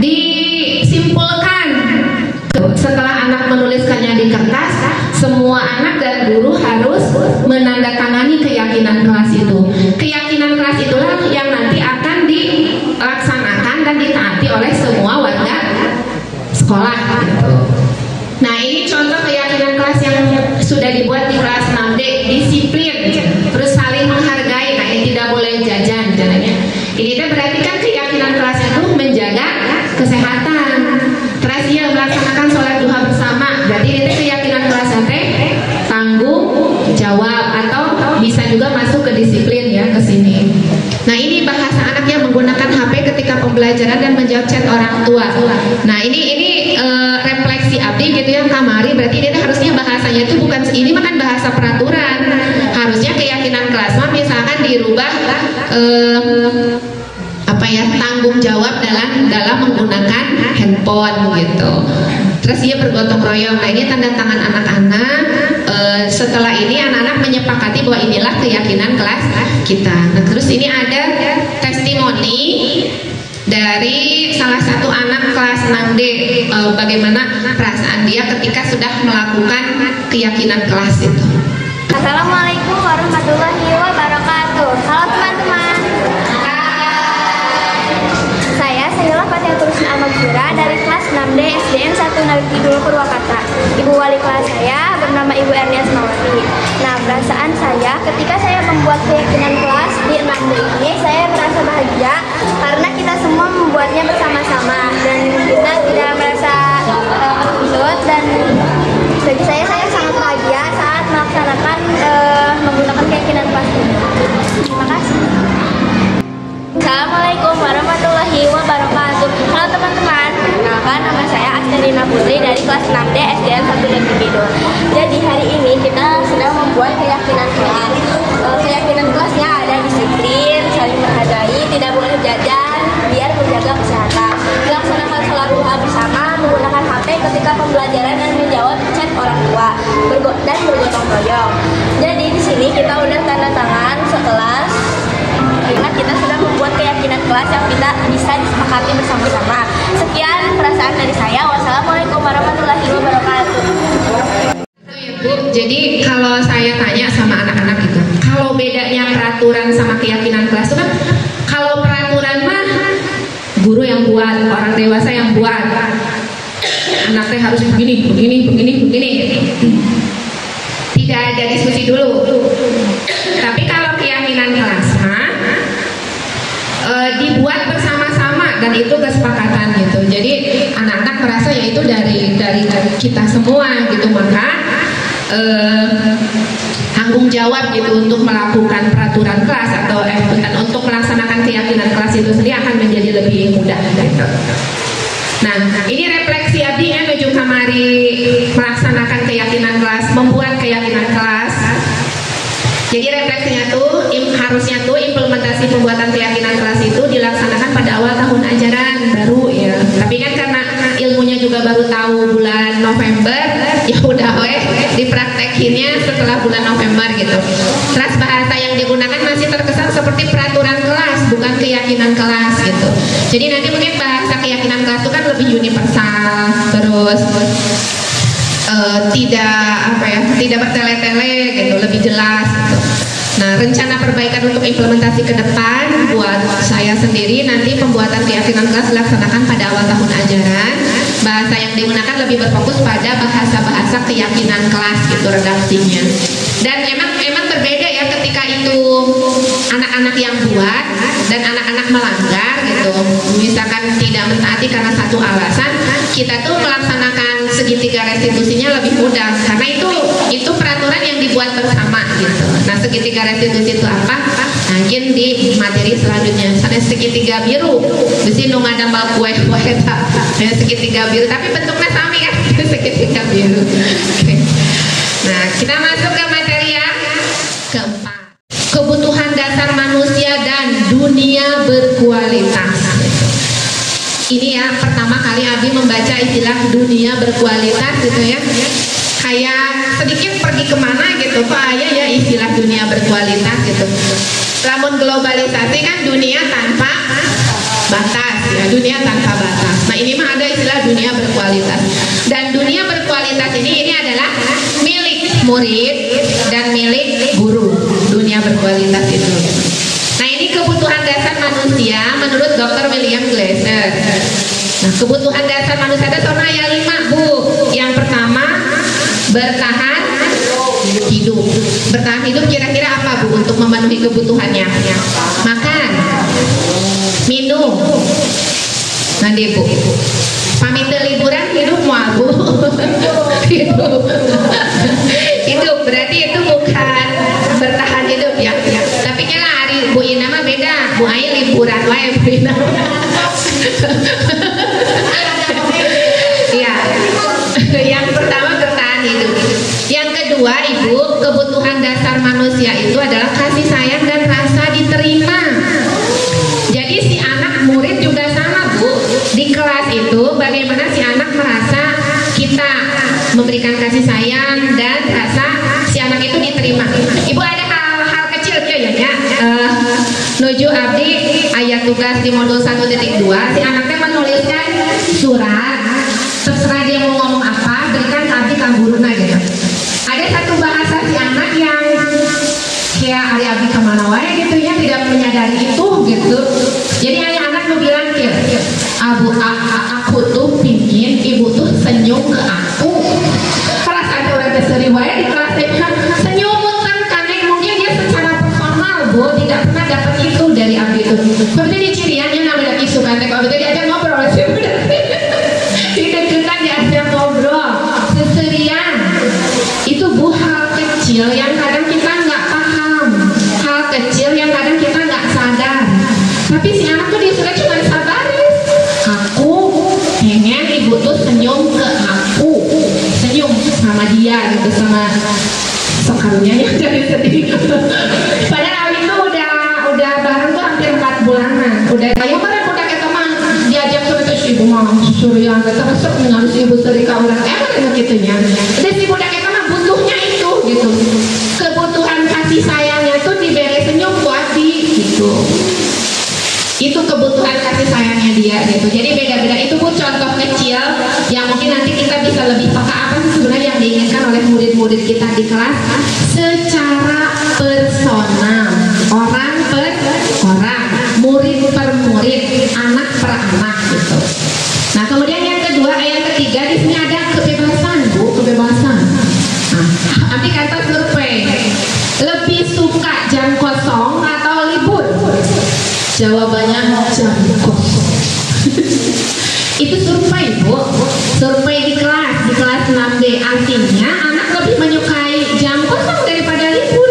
disimpulkan. Setelah anak menuliskannya di kertas, semua anak dan guru harus menandatangani keyakinan kelas itu. Keyakinan kelas itulah yang nanti akan dilaksanakan dan ditaati oleh semua warga sekolah gitu. Nah, ini contoh keyakinan kelas yang sudah dibuat di kelas 6D, disiplin, terus saling menghargai. Nah, ini tidak boleh jajan jalannya. Ini berarti kan keyakinan kelas itu menjaga kesehatan. Terus ia melaksanakan sholat duha bersama. Berarti ini keyakinan kelas tanggung jawab, atau bisa juga masuk ke disiplin ya ke sini. Nah, ini bahasa anak yang menggunakan HP ketika pembelajaran dan menjawab chat orang tua. Nah, ini refleksi abdi gitu ya kamari. Berarti ini harusnya bahasanya itu bukan ini makan bahasa peraturan. Harusnya keyakinan kelas mah misalkan dirubah tanggung jawab dalam menggunakan handphone gitu. Terus dia bergotong royong. Nah, ini tanda tangan anak-anak setelah ini anak-anak menyepakati bahwa inilah keyakinan kelas kita. Nah, terus ini ada testimoni dari salah satu anak kelas 6D, bagaimana perasaan dia ketika sudah melakukan keyakinan kelas itu. Assalamualaikum warahmatullahi wabarakatuh. Halo teman-teman. Saya Sayyidah Fatihatul Husna Al-Maghfirah dari kelas 6D SDN 1 Nabi Kidul Purwakarta. Ibu wali kelas saya bernama Ibu Erni Asmawati. Nah, perasaan saya ketika saya membuat keyakinan kelas di 6D ini, saya merasa bahagia karena kita semua membuatnya bersama-sama dan kita tidak merasa takut, dan bagi saya sangat bahagia saat melaksanakan menggunakan keyakinan kelas ini. Terima kasih. Assalamualaikum warahmatullahi wabarakatuh. Halo teman-teman, perkenalkan nama saya Asterina Putri dari kelas 6D SDN 1 Negeri Kidul. Jadi hari ini kita sedang membuat keyakinan kelas. Keyakinan kelasnya ada disiplin, saling menghargai, tidak boleh jajan, biar menjaga kesehatan. Dilaksanakan sholat duha bersama, menggunakan HP ketika pembelajaran dan menjawab chat orang tua, dan bergotong royong. Jadi di sini kita udah tanda tangan sekelas. Ingat, kita sudah membuat keyakinan kelas yang kita bisa disepakati bersama-sama. Sekian perasaan dari saya. Wassalamualaikum warahmatullahi wabarakatuh. Bu, jadi kalau saya tanya sama anak-anak itu, kalau bedanya peraturan sama keyakinan kelas itu kan, kalau peraturan mah guru yang buat, orang dewasa yang buat. Anaknya harus begini. Tidak ada diskusi dulu. Tapi kalau keyakinan kelas dibuat bersama-sama dan itu kesepakatan gitu. Jadi anak-anak merasa ya itu dari kita semua gitu, maka tanggung jawab gitu untuk melakukan peraturan kelas atau untuk melaksanakan keyakinan kelas itu sendiri akan menjadi lebih mudah gitu. Nah, ini refleksi abdinya menuju kamari melaksanakan keyakinan kelas, membuat keyakinan kelas. Jadi refleksinya tuh harusnya tuh implementasi pembuatan keyakinan kelas itu dilaksanakan pada awal tahun ajaran baru ya. Tapi kan karena ilmunya juga baru tahu bulan November, ya udah dipraktekinnya setelah bulan November gitu. Terus bahasa yang digunakan masih terkesan seperti peraturan kelas, bukan keyakinan kelas gitu. Jadi nanti mungkin bahasa keyakinan kelas itu kan lebih universal, terus tidak bertele-tele gitu, lebih jelas gitu. Nah, rencana perbaikan untuk implementasi ke depan buat saya sendiri, nanti pembuatan keyakinan kelas dilaksanakan pada awal tahun ajaran. Bahasa yang digunakan lebih berfokus pada bahasa-bahasa keyakinan kelas gitu redaksinya. Dan emang berbeda ya ketika itu anak-anak yang buat dan anak-anak melanggar gitu. Misalkan tidak mentaati karena satu alasan, kita tuh melaksanakan segitiga restitusinya lebih mudah karena itu peraturan yang dibuat bersama gitu. Nah, segitiga restitusi itu apa? Mungkin di materi selanjutnya. Ada segitiga biru, di sini ada mal kue segitiga biru, tapi bentuknya sama kan? Segitiga biru. Okay. Nah, kita masuk ke materi yang keempat. Kebutuhan dasar manusia dan dunia berkualitas. Ini ya pertama kali Abi membaca istilah dunia berkualitas gitu ya. Kayak sedikit pergi kemana gitu, kok ya istilah dunia berkualitas gitu. Lamun globalisasi kan dunia tanpa batas ya, dunia tanpa batas. Nah, ini mah ada istilah dunia berkualitas. Dan dunia berkualitas ini adalah milik murid dan milik guru. Dunia berkualitas itu. Nah, ini kebutuhan dasar manusia menurut Dr. William Glasser. Nah, kebutuhan dasar manusia ada zona yang 5, Bu. Yang pertama, bertahan hidup. Bertahan hidup kira-kira apa, Bu, untuk memenuhi kebutuhannya? Makan, minum. Nanti, Bu. Pamit liburan hidup mual, Bu. Hidup berarti itu bukan bertahan hidup ya. Tapi kan hari Bu Ina mah beda. Bu Ai liburan wae Bu Ina. Iya. Yang pertama bertahan hidup. Yang kedua, Ibu, kebutuhan dasar manusia itu adalah kasih sayang dan rasa diterima. Jadi si anak murid juga sama, Bu. Di kelas itu bagaimana si anak merasa kita memberikan kasih sayang dan rasa nuju abdi ayat tugas di modul 1.2 si anaknya menuliskan surat, terserah dia mau ngomong apa, berikan ke abdi kang guruna gitu. Ada satu bahasa si anak yang kayak hari abdi kemana wae gitu ya, tidak menyadari itu gitu. Jadi ayah anak mau bilang aku tuh pingin ibu tuh senyum ke aku. Kelas ada orang keseri wae di kelas senyum kan mungkin dia secara personal bu tidak pernah dapat itu dari abdi itu. Seperti di ciriannya namanya isu kan, kalau begitu diajak ngobrol sih udah dideketan diajak ngobrol seserian. Itu bu hal kecil yang kadang kita nggak paham, hal kecil yang kadang kita nggak sadar. Tapi si anak tuh dia sudah cuma sabaris, aku pengen ibu tuh senyum ke aku, senyum sama dia gitu, sama sekarunya yang dari sedih. Padahal itu udah bareng tuh hampir 4 bulanan. Udah kayak kemarin udah kayak teman diajak terus ibu mau suruh yang terus harus ibu serika orang emang gitunya. Udah si budak kayak teman butuhnya itu gitu. Kebutuhan kasih sayangnya tuh diberi senyum buat gitu. Itu kebutuhan kasih sayangnya dia gitu. Jadi beda-beda itu bu contoh kecil yang mungkin nanti kita bisa lebih peka apa sih sebenarnya yang diinginkan oleh murid-murid kita di kelas secara personal, orang per orang, murid per murid, anak per anak gitu. Nah kemudian yang kedua, yang ketiga di sini ada kebebasan bu, kebebasan. Nah, nanti kata survei, lebih suka jam kosong atau libur? Jawabannya jam kosong. Itu survei bu, survei di kelas 6D. Artinya anak lebih menyukai jam kosong daripada libur.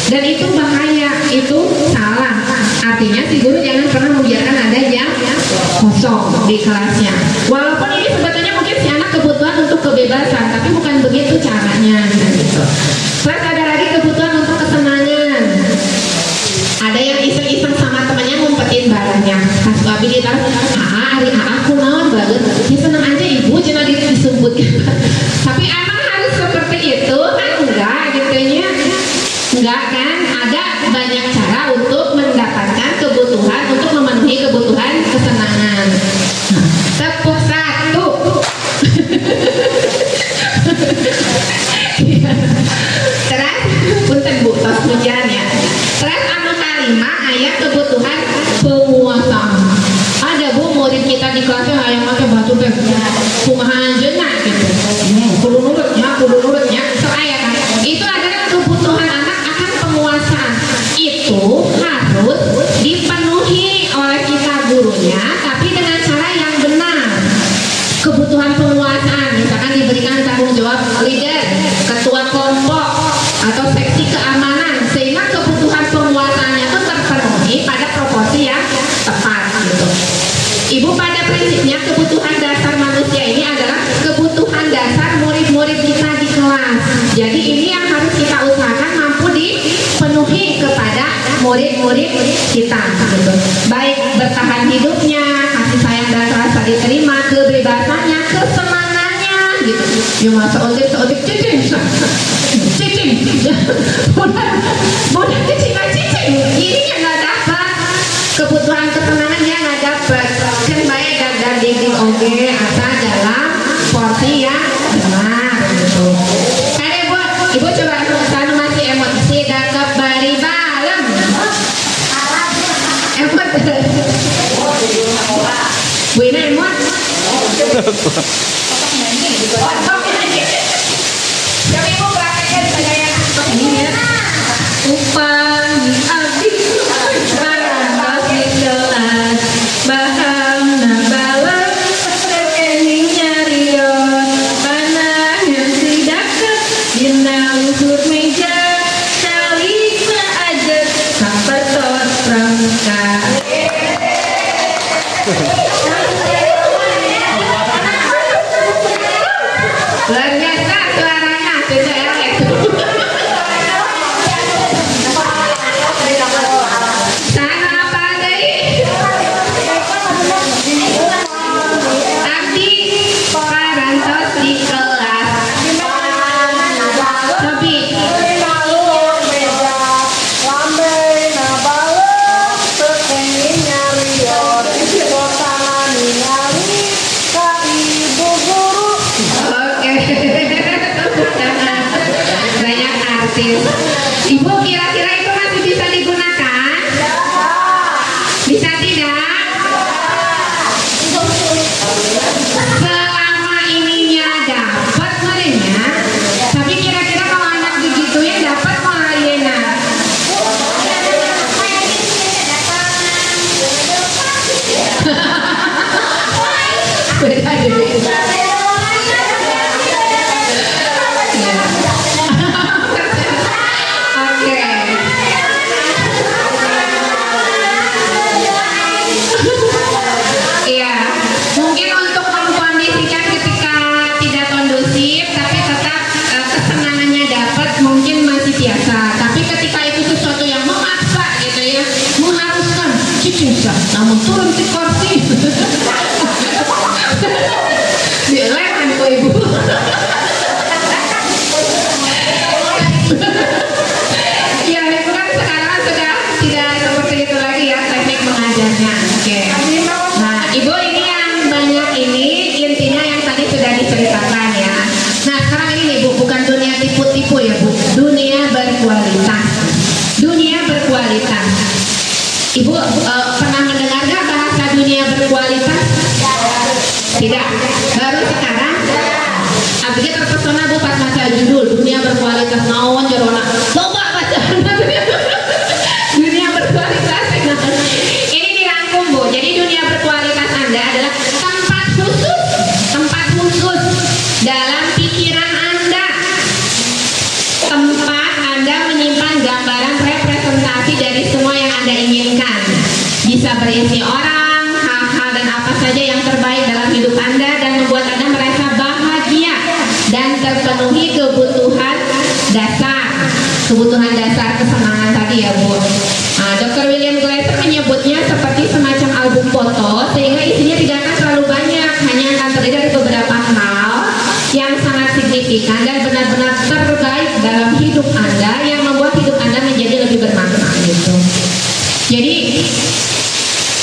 Dan itu bahaya, itu salah. Artinya si guru jangan pernah membiarkan ada jam kosong di kelasnya. Walaupun ini sebetulnya mungkin si anak kebutuhan untuk kebebasan, tapi bukan begitu caranya gitu. Terus ada lagi kebutuhan untuk kesenangan. Ada yang iseng-iseng sama temannya ngumpetin barangnya. Pas babi dia tahu, hari aku naon banget. Ya senang aja ibu, jangan disebut. Tapi emang harus seperti itu kan enggak gitunya? Enggak kan? Ada banyak cara untuk mendapatkan kebutuhan, untuk memenuhi kebutuhan kesenangan. Tepuk satu. Terus punten bu, tos hujannya. Terus ayat kebutuhan penguasaan. Ada bu murid kita di kelasnya yang pakai batu teh kumaha jenak gitu. Kudu nurutnya seayat kan. Itu adalah kebutuhan anak akan penguasaan. Itu harus dipenuhi oleh kita gurunya, tapi dengan cara yang benar. Kebutuhan penguasaan misalkan diberikan tanggung jawab leader, ketua kelompok atau seksi keamanan, sehingga kebutuhan penguasaannya itu terpenuhi pada proporsi yang tepat gitu. Ibu pada prinsipnya kebutuhan dasar manusia ini adalah kebutuhan dasar murid-murid kita di kelas. Jadi ini yang harus kita usahakan mampu dipenuhi kepada murid-murid kita gitu. Baik bertahan hidupnya, kasih sayang dan rasa diterima, kebebasannya, kesenangannya gitu. Ya masa otik cicing mudah cicing ini yang nggak dapat kebutuhan kesenangannya nggak dapat kan baik gagal dinding oke asal dalam porsi yang benar gitu. Ada ibu coba sana masih emosi dakap bari balem emot bu Ina emot tapi ibu praktekkan saya ini ya upang abdi parantos di kelas baham nabalan rekening nyarion panah yang sidaket dina luhur meja salika aja kapetot pramuka. Luar biasa suaranya sudah itu. Sana apa tadi? Abdi parantos di kelas. Tapi susah, namun turun di kursi. Dilekan kok ibu. Ya ibu kan sekarang sudah tidak seperti itu lagi ya teknik mengajarnya. Oke. Nah ibu ini yang banyak ini intinya yang tadi sudah diceritakan ya. Nah sekarang ini nih bu, bukan dunia tipu-tipu ya bu, dunia berkualitas. Dunia berkualitas. Ibu pernah mendengar nggak bahasa dunia berkualitas? Tidak. Baru sekarang? Abisnya terpesona bu pas baca judul dunia berkualitas naon jorona. Coba baca dunia berkualitas. Ini dirangkum bu. Jadi dunia berkualitas Anda adalah tempat khusus dalam pikiran Anda. Tempat Anda menyimpan gambaran representasi dari semua yang Anda inginkan. Bisa berisi orang, hal-hal dan apa saja yang terbaik dalam hidup Anda dan membuat Anda merasa bahagia dan terpenuhi kebutuhan dasar kesenangan tadi ya bu. Nah, Dr. William Glasser menyebutnya seperti semacam album foto sehingga isinya tidak akan terlalu banyak, hanya akan terdiri dari beberapa hal yang sangat signifikan dan benar-benar terbaik dalam hidup Anda yang membuat hidup Anda menjadi lebih bermakna gitu. Jadi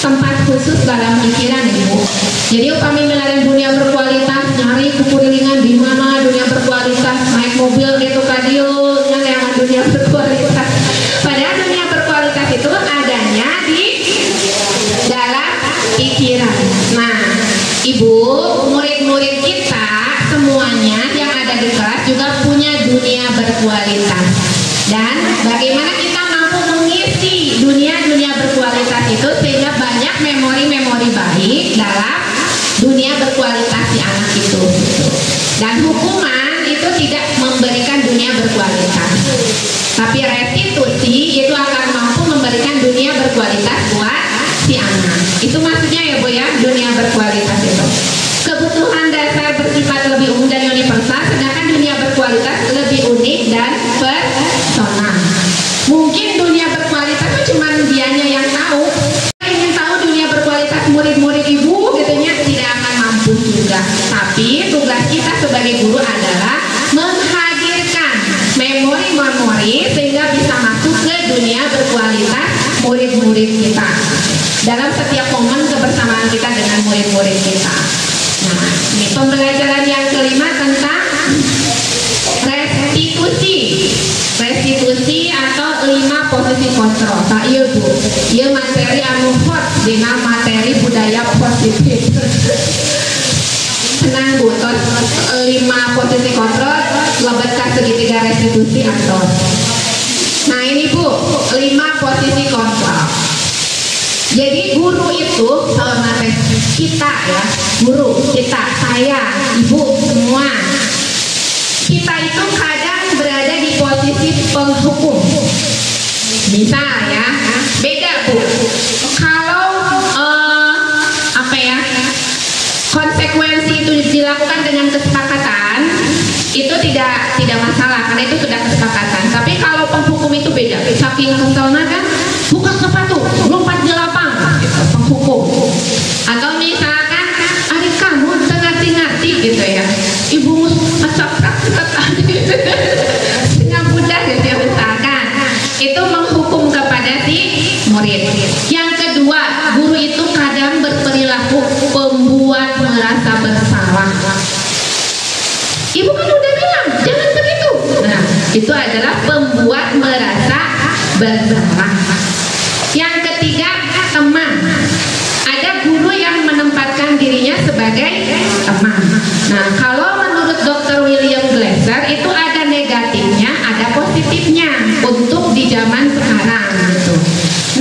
tempat khusus dalam pikiran ibu. Jadi upami milarian dunia berkualitas, nyari kekurilingan di mana dunia berkualitas, naik mobil gitu kadio, nyari yang dunia berkualitas. Padahal dunia berkualitas itu adanya di dalam pikiran. Nah, ibu, murid-murid kita semuanya yang ada di kelas juga punya dunia berkualitas. Dan bagaimana kita mampu mengisi dunia berkualitas itu sehingga banyak memori-memori baik dalam dunia berkualitas si anak itu. Dan hukuman itu tidak memberikan dunia berkualitas, tapi restitusi itu akan mampu memberikan dunia berkualitas buat si anak. Itu maksudnya ya bu ya, dunia berkualitas itu kebutuhan dasar bersifat lebih umum dan universal, sedangkan dunia berkualitas lebih unik dan personal. Mungkin dunia berkualitas itu cuma dianya yang tahu. Ingin tahu dunia berkualitas murid-murid ibu gitunya tidak akan mampu juga. Tapi tugas kita sebagai guru adalah menghadirkan memori-memori sehingga bisa masuk ke dunia berkualitas murid-murid kita dalam setiap momen kebersamaan kita dengan murid-murid kita. Nah, ini pembelajaran yang kelima tentang restitusi atau 5 posisi kontrol. Nah, iya bu, iya materi anu hot dina materi budaya positif. Senang bu, 5 posisi kontrol lebet ke segitiga restitusi atau. Nah ini bu, 5 posisi kontrol. Jadi guru itu kita ya, guru kita, saya, ibu semua, kita itu kadang berada di posisi penghukum. Misal ya, beda bu. Kalau konsekuensi itu dilakukan dengan kesepakatan, itu tidak masalah karena itu sudah kesepakatan. Tapi kalau penghukum itu beda. Saking keselnya kan, buka sepatu, lompat di lapang, gitu, penghukum. Atau misalkan adik kamu ngerti gitu ya, ibu acak-acak tadi, setengah budak gitu ya misalkan. Itu menghukum kepada si murid. Yang kedua, guru itu kadang berperilaku pembuat merasa bersalah. Ibu kan udah bilang jangan begitu. Nah, itu adalah pembuat merasa bersalah. Yang ketiga, teman. Ada guru yang menempatkan dirinya sebagai teman. Nah, kalau menurut Dr. William Glasser itu ada negatifnya, ada positifnya untuk di zaman sekarang gitu.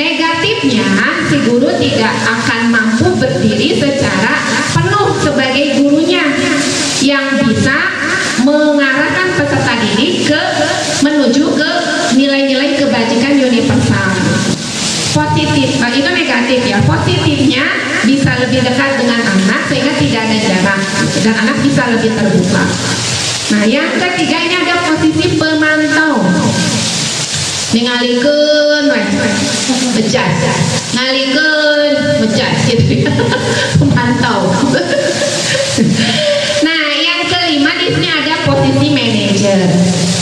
Negatifnya, si guru tidak akan mampu berdiri secara penuh sebagai gurunya yang bisa mengarahkan peserta didik menuju ke nilai-nilai kebajikan universal. Positif, itu negatif ya. Positifnya bisa lebih dekat dengan anak sehingga tidak ada jarak dan anak bisa lebih terbuka. Nah, yang ketiga ini ada posisi pemantau. ningalikeun becas, ngalikeun becas gitu ya. Pemantau. Nah, yang kelima di sini ada posisi manajer.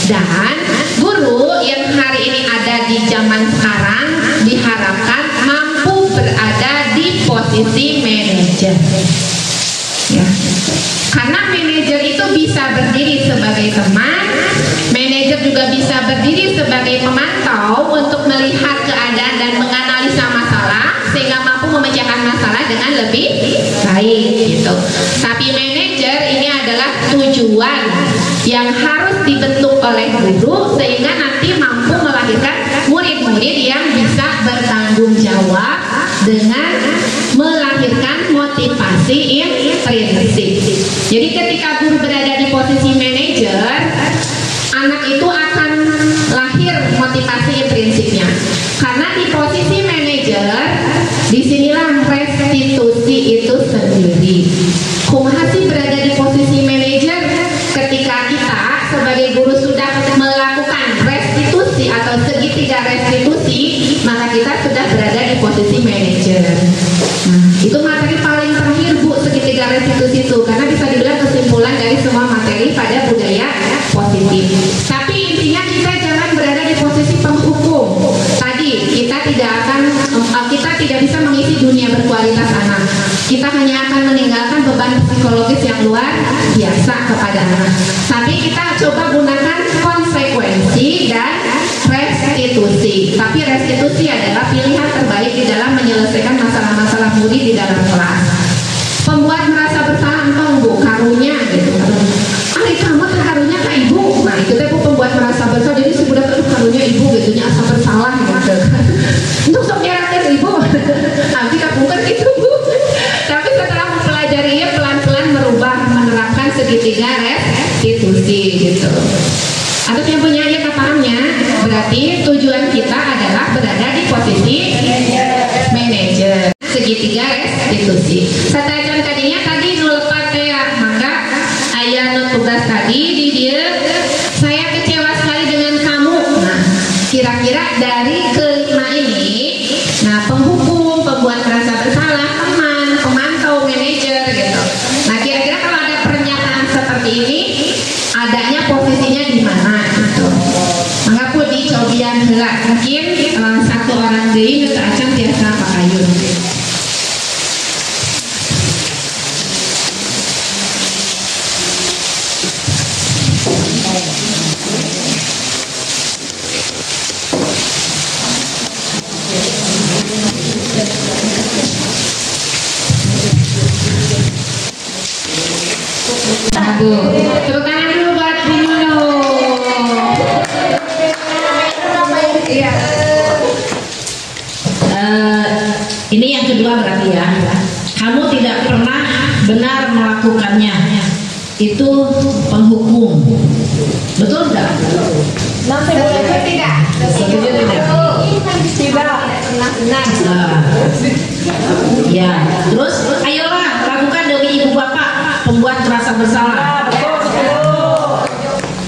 Dan guru yang hari ini ada di zaman sekarang diharapkan mampu berada di posisi manajer. Ya. Karena manajer itu bisa berdiri sebagai teman, manajer juga bisa berdiri sebagai pemantau untuk melihat keadaan dan menganalisa masalah sehingga mampu memecahkan masalah dengan lebih baik gitu. Tapi manajer ini adalah tujuan yang harus dibentuk oleh guru sehingga nanti mampu melahirkan murid-murid yang bisa bertanggung jawab dengan melahirkan motivasi intrinsik. Jadi ketika guru berada di posisi manajer, anak itu akan lahir motivasi intrinsiknya. Karena di posisi manajer, disinilah restitusi itu sendiri. Kumaha sih berada di posisi manajer? Ketika kita sebagai guru sudah melakukan restitusi atau segitiga restitusi, maka kita sudah berada di posisi manajer. Nah, itu materi paling terakhir Bu, segitiga restitusi itu, karena bisa dibilang kesimpulan dari semua materi pada budaya positif. Tapi intinya kita jangan berada di posisi penghukum. Tadi kita tidak bisa mengisi dunia berkualitas anak. Kita hanya akan meninggalkan beban psikologis yang luar biasa kepada anak. Tapi kita coba gunakan konsekuensi dan restitusi. Tapi restitusi adalah pilihan terbaik di dalam menyelesaikan masalah-masalah murid di dalam kelas. Pembuat merasa bersalah entong Bu, karunya gitu. Ari kamu karunya ke ibu. Nah, itu teh pembuat merasa bersalah. Jadi sudah karunya ibu gitu nya asa bersalah gitu. Untuk sok nyerahkan ibu. Nanti kapungan gitu Bu. Tapi setelah mempelajarinya pelan-pelan merubah, menerapkan segitiga restitusi gitu. Atau yang punya ayat pahamnya, berarti tujuan kita adalah berada di posisi manajer. Segitiga restitusi. Satajan tadinya tadi nulepat ya, maka ayat tugas tadi di dia saya kecewa sekali dengan kamu. Nah, kira-kira dari kelima ini, nah penghukum, pembuat merasa bersalah, teman, pemantau, manajer gitu. Nah, kira-kira kalau ada pernyataan seperti ini, adanya posisinya di mana gitu. Maka pun dicobian heula mungkin satu orang deui nu acan tiasa pakayun. Tepuk tangan dulu buat Bu Nuno. Iya. Ini yang kedua berarti ya. Kamu tidak pernah benar melakukannya. Itu penghukum. Betul nggak? Setuju tidak? Setuju tidak? Tidak pernah benar. Ya. Terus ayolah lakukan demi ibu bapak pembuat merasa bersalah.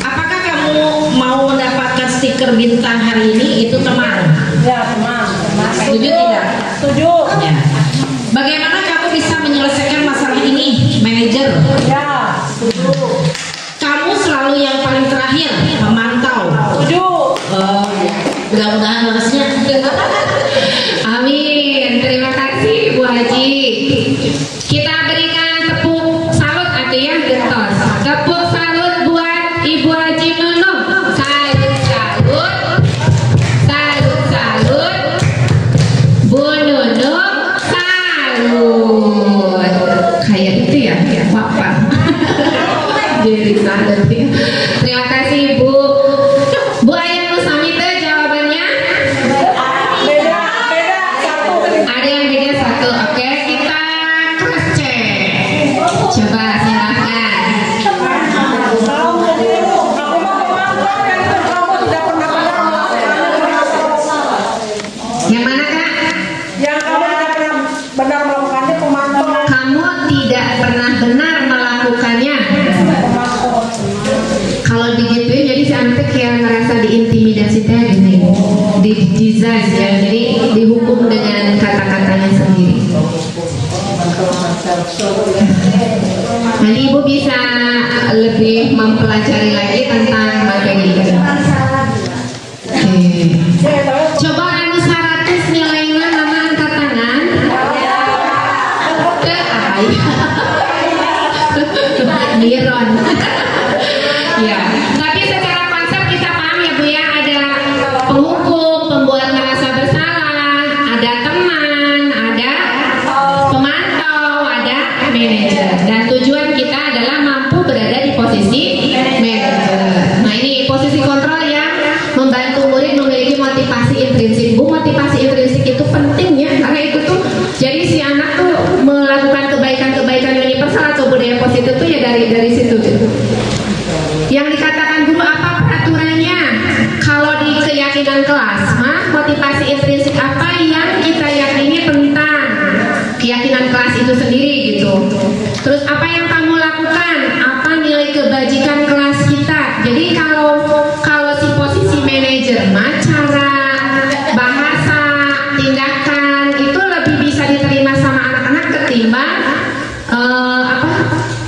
Apakah kamu mau mendapatkan stiker bintang hari ini? Itu teman. Ya, teman. Setuju tidak? Setuju. Ya. Bagaimana kamu bisa menyelesaikan masalah ini, manajer? Ya, setuju. Kamu selalu yang paling terakhir, memantau. Setuju. Mudah-mudahan harusnya. Amin. Terima kasih Bu Haji. Kita berikan tepuk salut atau ya getos. Tepuk salut buat Ibu Haji Nunung. Salut, salut. Salut, salut. Bu Nunung, salut. Kayak itu ya, Bapak. Jadi salut ya. Terima kasih Bu. Bu Ayah Nusamita jawabannya? Beda satu. Ada yang beda satu. Oke, kita cross check. Coba silahkan. Kamu mau memantau dan kamu tidak pernah Yang mana Kak? yang kamu tidak pernah benar melakukannya pemantau. Kamu tidak pernah benar melakukannya. Kalau digituin jadi si anak kayak ngerasa diintimidasi teh gini. dijudge ya, jadi dihukum dengan kata-katanya sendiri. Nanti Ibu bisa lebih mempelajari lagi tentang materi ini. Coba anu 100 nilainya nama angkat tangan. Niron. Ya, tapi secara konsep kita paham ya Bu ya, ada penghukum, pembuat merasa bersalah, ada teman, ada pemantau, ada manajer. Dan tujuan kita adalah mampu berada di posisi manajer. Nah, ini posisi kontrol yang membantu murid memiliki motivasi intrinsik. Bu, motivasi intrinsik itu penting ya, karena itu tuh jadi si anak tuh melakukan kebaikan-kebaikan universal atau budaya positif tuh ya dari situ gitu. Yang dikatakan guru apa peraturannya? Kalau di keyakinan kelas, motivasi intrinsik apa yang kita yakini tentang keyakinan kelas itu sendiri gitu. Terus apa yang kamu lakukan? Apa nilai kebajikan kelas kita? Jadi kalau si posisi manajer, cara, bahasa, tindakan itu lebih bisa diterima sama anak-anak ketimbang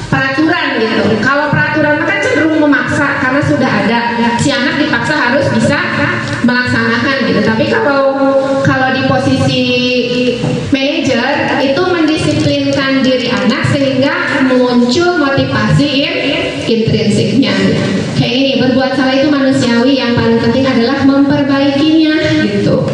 peraturan gitu. Kalau peraturan kan cenderung memaksa karena sudah ada, si anak dipaksa harus bisa melaksanakan gitu. Tapi kalau di posisi manajer itu mendisiplinkan diri anak sehingga muncul motivasi intrinsiknya. Kayak ini, berbuat salah itu manusiawi, yang paling penting adalah memperbaikinya gitu.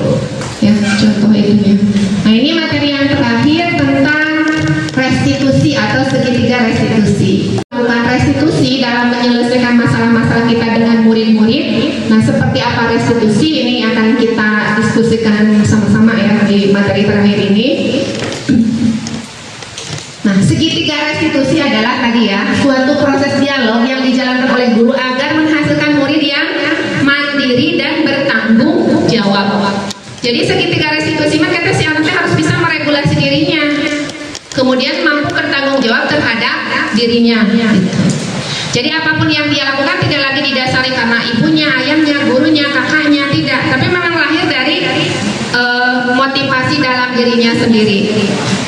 Ya, contoh itunya. Nah, ini materi yang terakhir tentang restitusi atau segitiga restitusi. Bukan restitusi dalam menyelesaikan masalah-masalah kita dengan murid-murid. Nah, seperti apa restitusi ini akan kita diskusikan sama-sama ya di materi terakhir ini. Nah, segitiga restitusi adalah tadi ya, suatu proses dialog yang dijalankan oleh guru agar menghasilkan murid yang mandiri dan bertanggung jawab. Jadi segitiga restitusi mah kata si anaknya harus bisa meregulasi dirinya, kemudian mampu bertanggung jawab terhadap dirinya. Jadi apapun yang dia lakukan tidak lagi didasari karena ibunya, ayahnya, gurunya, kakaknya, tidak, tapi memang lahir dari motivasi dalam dirinya sendiri.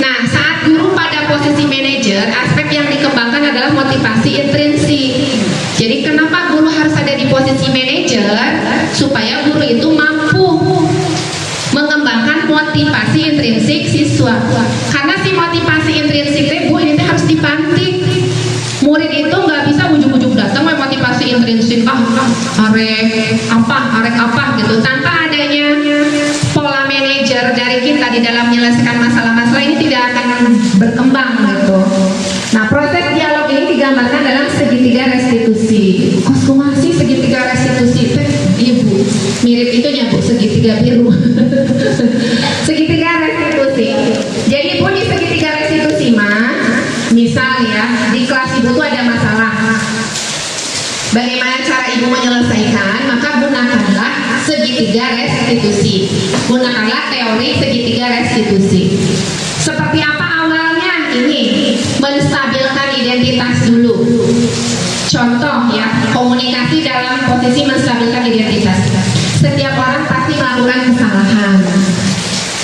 Nah, saat guru pada posisi manajer, aspek yang dikembangkan adalah motivasi intrinsik. Jadi kenapa guru harus ada di posisi manajer? Supaya guru itu mampu mengembangkan motivasi intrinsik siswa. Karena si motivasi intrinsik Bu ini harus dipantik. Murid itu nggak bisa ujuk-ujuk datang motivasi intrinsik arek apa gitu, tanpa adanya pola manajer dari kita di dalam menyelesaikan masalah-masalah ini tidak akan berkembang gitu. Nah, proses dialog ini digambarkan dalam segitiga restitusi. Kostumasi segitiga restitusi Ibu mirip itunya Bu, segitiga biru. Segitiga restitusi. Jadi Bu, di segitiga restitusi misal ya, di kelas Ibu tuh ada masalah. Bagaimana cara Ibu menyelesaikan? Maka gunakanlah segitiga restitusi. Gunakanlah teori segitiga restitusi. Seperti apa awalnya? Ini menstabilkan identitas dulu. Contoh ya, komunikasi dalam posisi menstabilkan identitas. Setiap orang pasti melakukan kesalahan.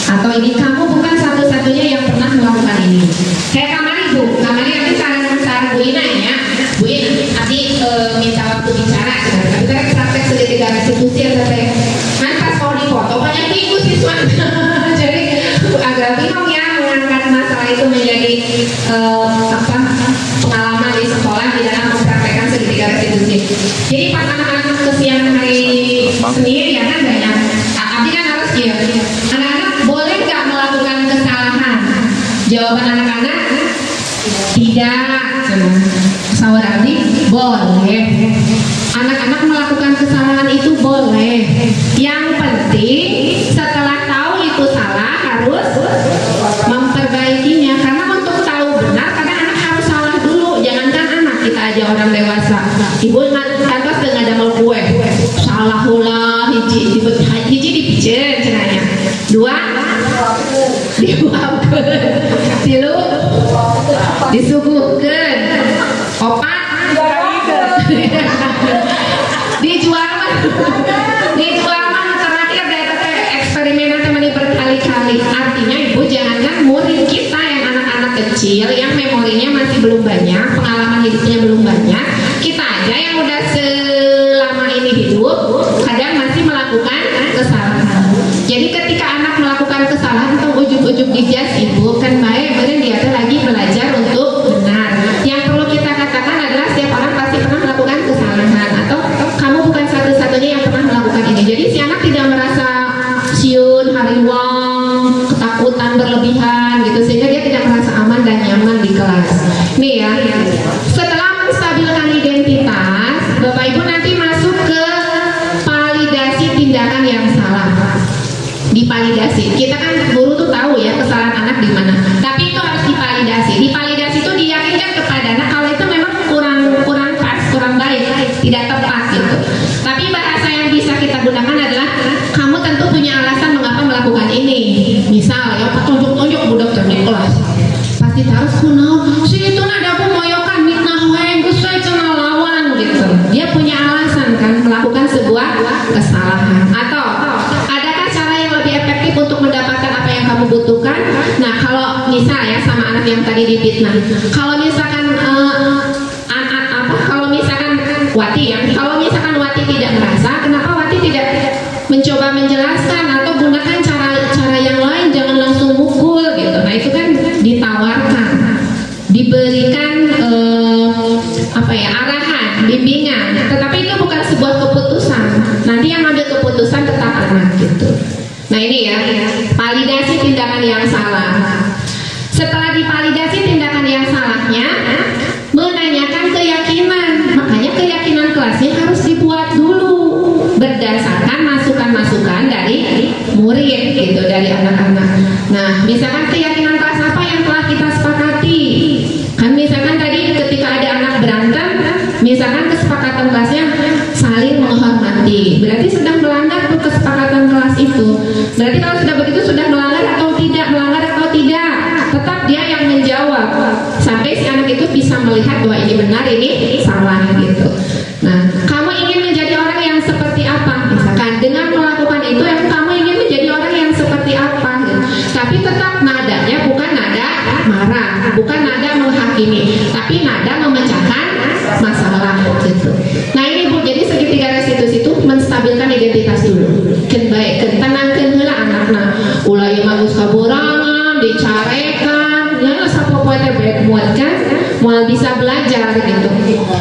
Atau ini kamu bukan satu-satunya yang pernah melakukan ini. Kayak Kamari Bu, Kamari nanti saran Bu Ina ya. Bu Ina nanti minta waktu bicara. Tapi kita praktek segitiga restitusi ya Tete. Kan pas mau dipoto banyak tikus siswa. Jadi agak bingung ya mengangkat masalah itu menjadi pengalaman di sekolah di dalam mempraktekkan segitiga restitusi. Jadi pas anak-anak kesian hari Senin ya kan banyak. Abdi kan harus ya. Anak-anak boleh nggak melakukan kesalahan? Jawaban anak-anak tidak. Sawar Abdi boleh. Anak-anak melakukan kesalahan itu boleh. Yang penting setelah tahu itu salah harus memperbaikinya. Karena untuk tahu benar, kadang anak harus salah dulu. Jangankan anak, kita aja orang dewasa. Ibu atas dengan ada mau kue, salah hula hiji dipijen cenanya. Dua dibuatkan, tilu disuguhkan, opat dijual mah terakhir dari Tete kecil yang memorinya masih belum banyak, pengalaman hidupnya belum banyak. Kita aja yang udah selama ini hidup kadang masih melakukan kesalahan. Jadi ketika anak melakukan kesalahan atau ujug-ujug dijudge ibu kan baik, kemudian dia tuh lagi belajar untuk benar. Yang perlu kita katakan adalah setiap orang pasti pernah melakukan kesalahan, atau kamu bukan satu-satunya yang pernah melakukan ini. Jadi si anak tidak merasa siun, hariwang, ketakutan berlebihan gitu, sehingga dia tidak merasa aman dan nyaman di kelas. Nih ya, setelah menstabilkan identitas, Bapak Ibu nanti masuk ke validasi tindakan yang salah. Divalidasi, kita kan guru tuh tahu ya kesalahan anak di mana, tapi itu harus divalidasi. Divalidasi itu diyakinkan kepada anak kalau itu memang kurang pas, kurang baik, tidak tepat gitu. Tapi bahasa yang bisa kita gunakan adalah kamu tentu punya alasan mengapa melakukan ini. Misal ya tunjuk-tunjuk budak di kelas pasti harus kuno si itu nada aku moyokan mitnah weng kusai cenah lawan gitu. Dia punya alasan kan melakukan sebuah kesalahan. Atau adakah cara yang lebih efektif untuk mendapatkan apa yang kamu butuhkan? Nah kalau misal ya sama anak yang tadi difitnah, kalau misalkan kalau misalkan Wati ya, kalau misalkan Wati tidak merasa, kenapa Wati tidak mencoba menjelaskan atau gunakan cara yang lain, jangan langsung mukul gitu. Nah itu kan ditawarkan, diberikan arahan, bimbingan. Tetapi itu bukan sebuah keputusan. Nanti yang ambil keputusan tetap anak gitu. Nah ini ya, validasi tindakan yang salah. Setelah divalidasi tindakan yang salahnya, menanyakan keyakinan. Makanya keyakinan kelasnya harus dibuat dulu berdasarkan masukan-masukan dari murid gitu, dari anak-anak. Nah, misalkan keyakinan kelas apa yang telah kita sepakati? Kan misalkan tadi ketika ada anak berantem, misalkan kesepakatan kelasnya saling menghormati, berarti sedang melanggar tuh kesepakatan kelas itu. Berarti kalau sudah begitu sudah melanggar atau tidak, melanggar atau tidak, tetap dia yang menjawab sampai si anak itu bisa melihat bahwa ini benar, ini salah gitu. Nah, kamu ingin menjadi orang yang seperti apa? Misalkan dengan melakukan itu yang kamu ingin menjadi orang yang seperti apa gitu. Tapi tetap nadanya bukan nada marah, bukan nada menghakimi, tapi nada memecahkan masalah gitu. Nah ini Bu, jadi segitiga restitusi itu menstabilkan identitas dulu. Ken baik, ken tenangkeun heula anakna. Ulah ieu mah geus kaborangan, dicarekan, ya sapopoe teh baik muat kan, moal bisa belajar gitu.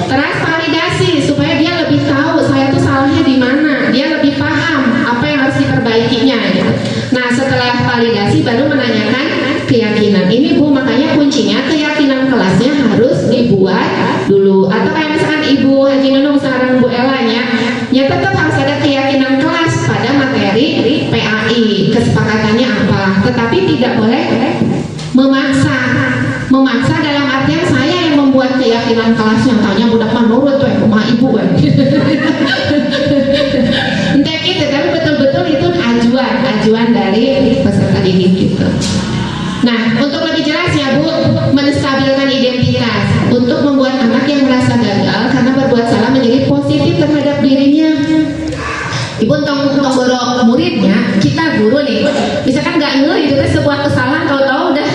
Terus validasi supaya dia lebih tahu saya tuh salahnya di mana, dia lebih paham apa yang harus diperbaikinya gitu. Nah setelah validasi baru menanyakan keyakinan. Ini Bu, makanya kuncinya keyakinan kelasnya harus dibuat dulu. Atau kayak misalkan Ibu Haji Nunung sekarang Bu Elanya, ya tetap harus ada keyakinan kelas pada materi PAI, kesepakatannya apa. Tetapi tidak boleh memaksa. Memaksa dalam artian saya yang membuat keyakinan kelasnya, tanya budak menurut tuh rumah ibu kan. Entah gitu, tapi betul-betul itu ajuan dari peserta didik gitu. Nah, untuk lebih jelas ya Bu, menstabilkan identitas untuk membuat anak yang merasa gagal karena berbuat salah menjadi positif terhadap dirinya. Ibu tong muridnya, kita guru nih, misalkan nggak ngeh itu kan sebuah kesalahan, tahu-tahu udah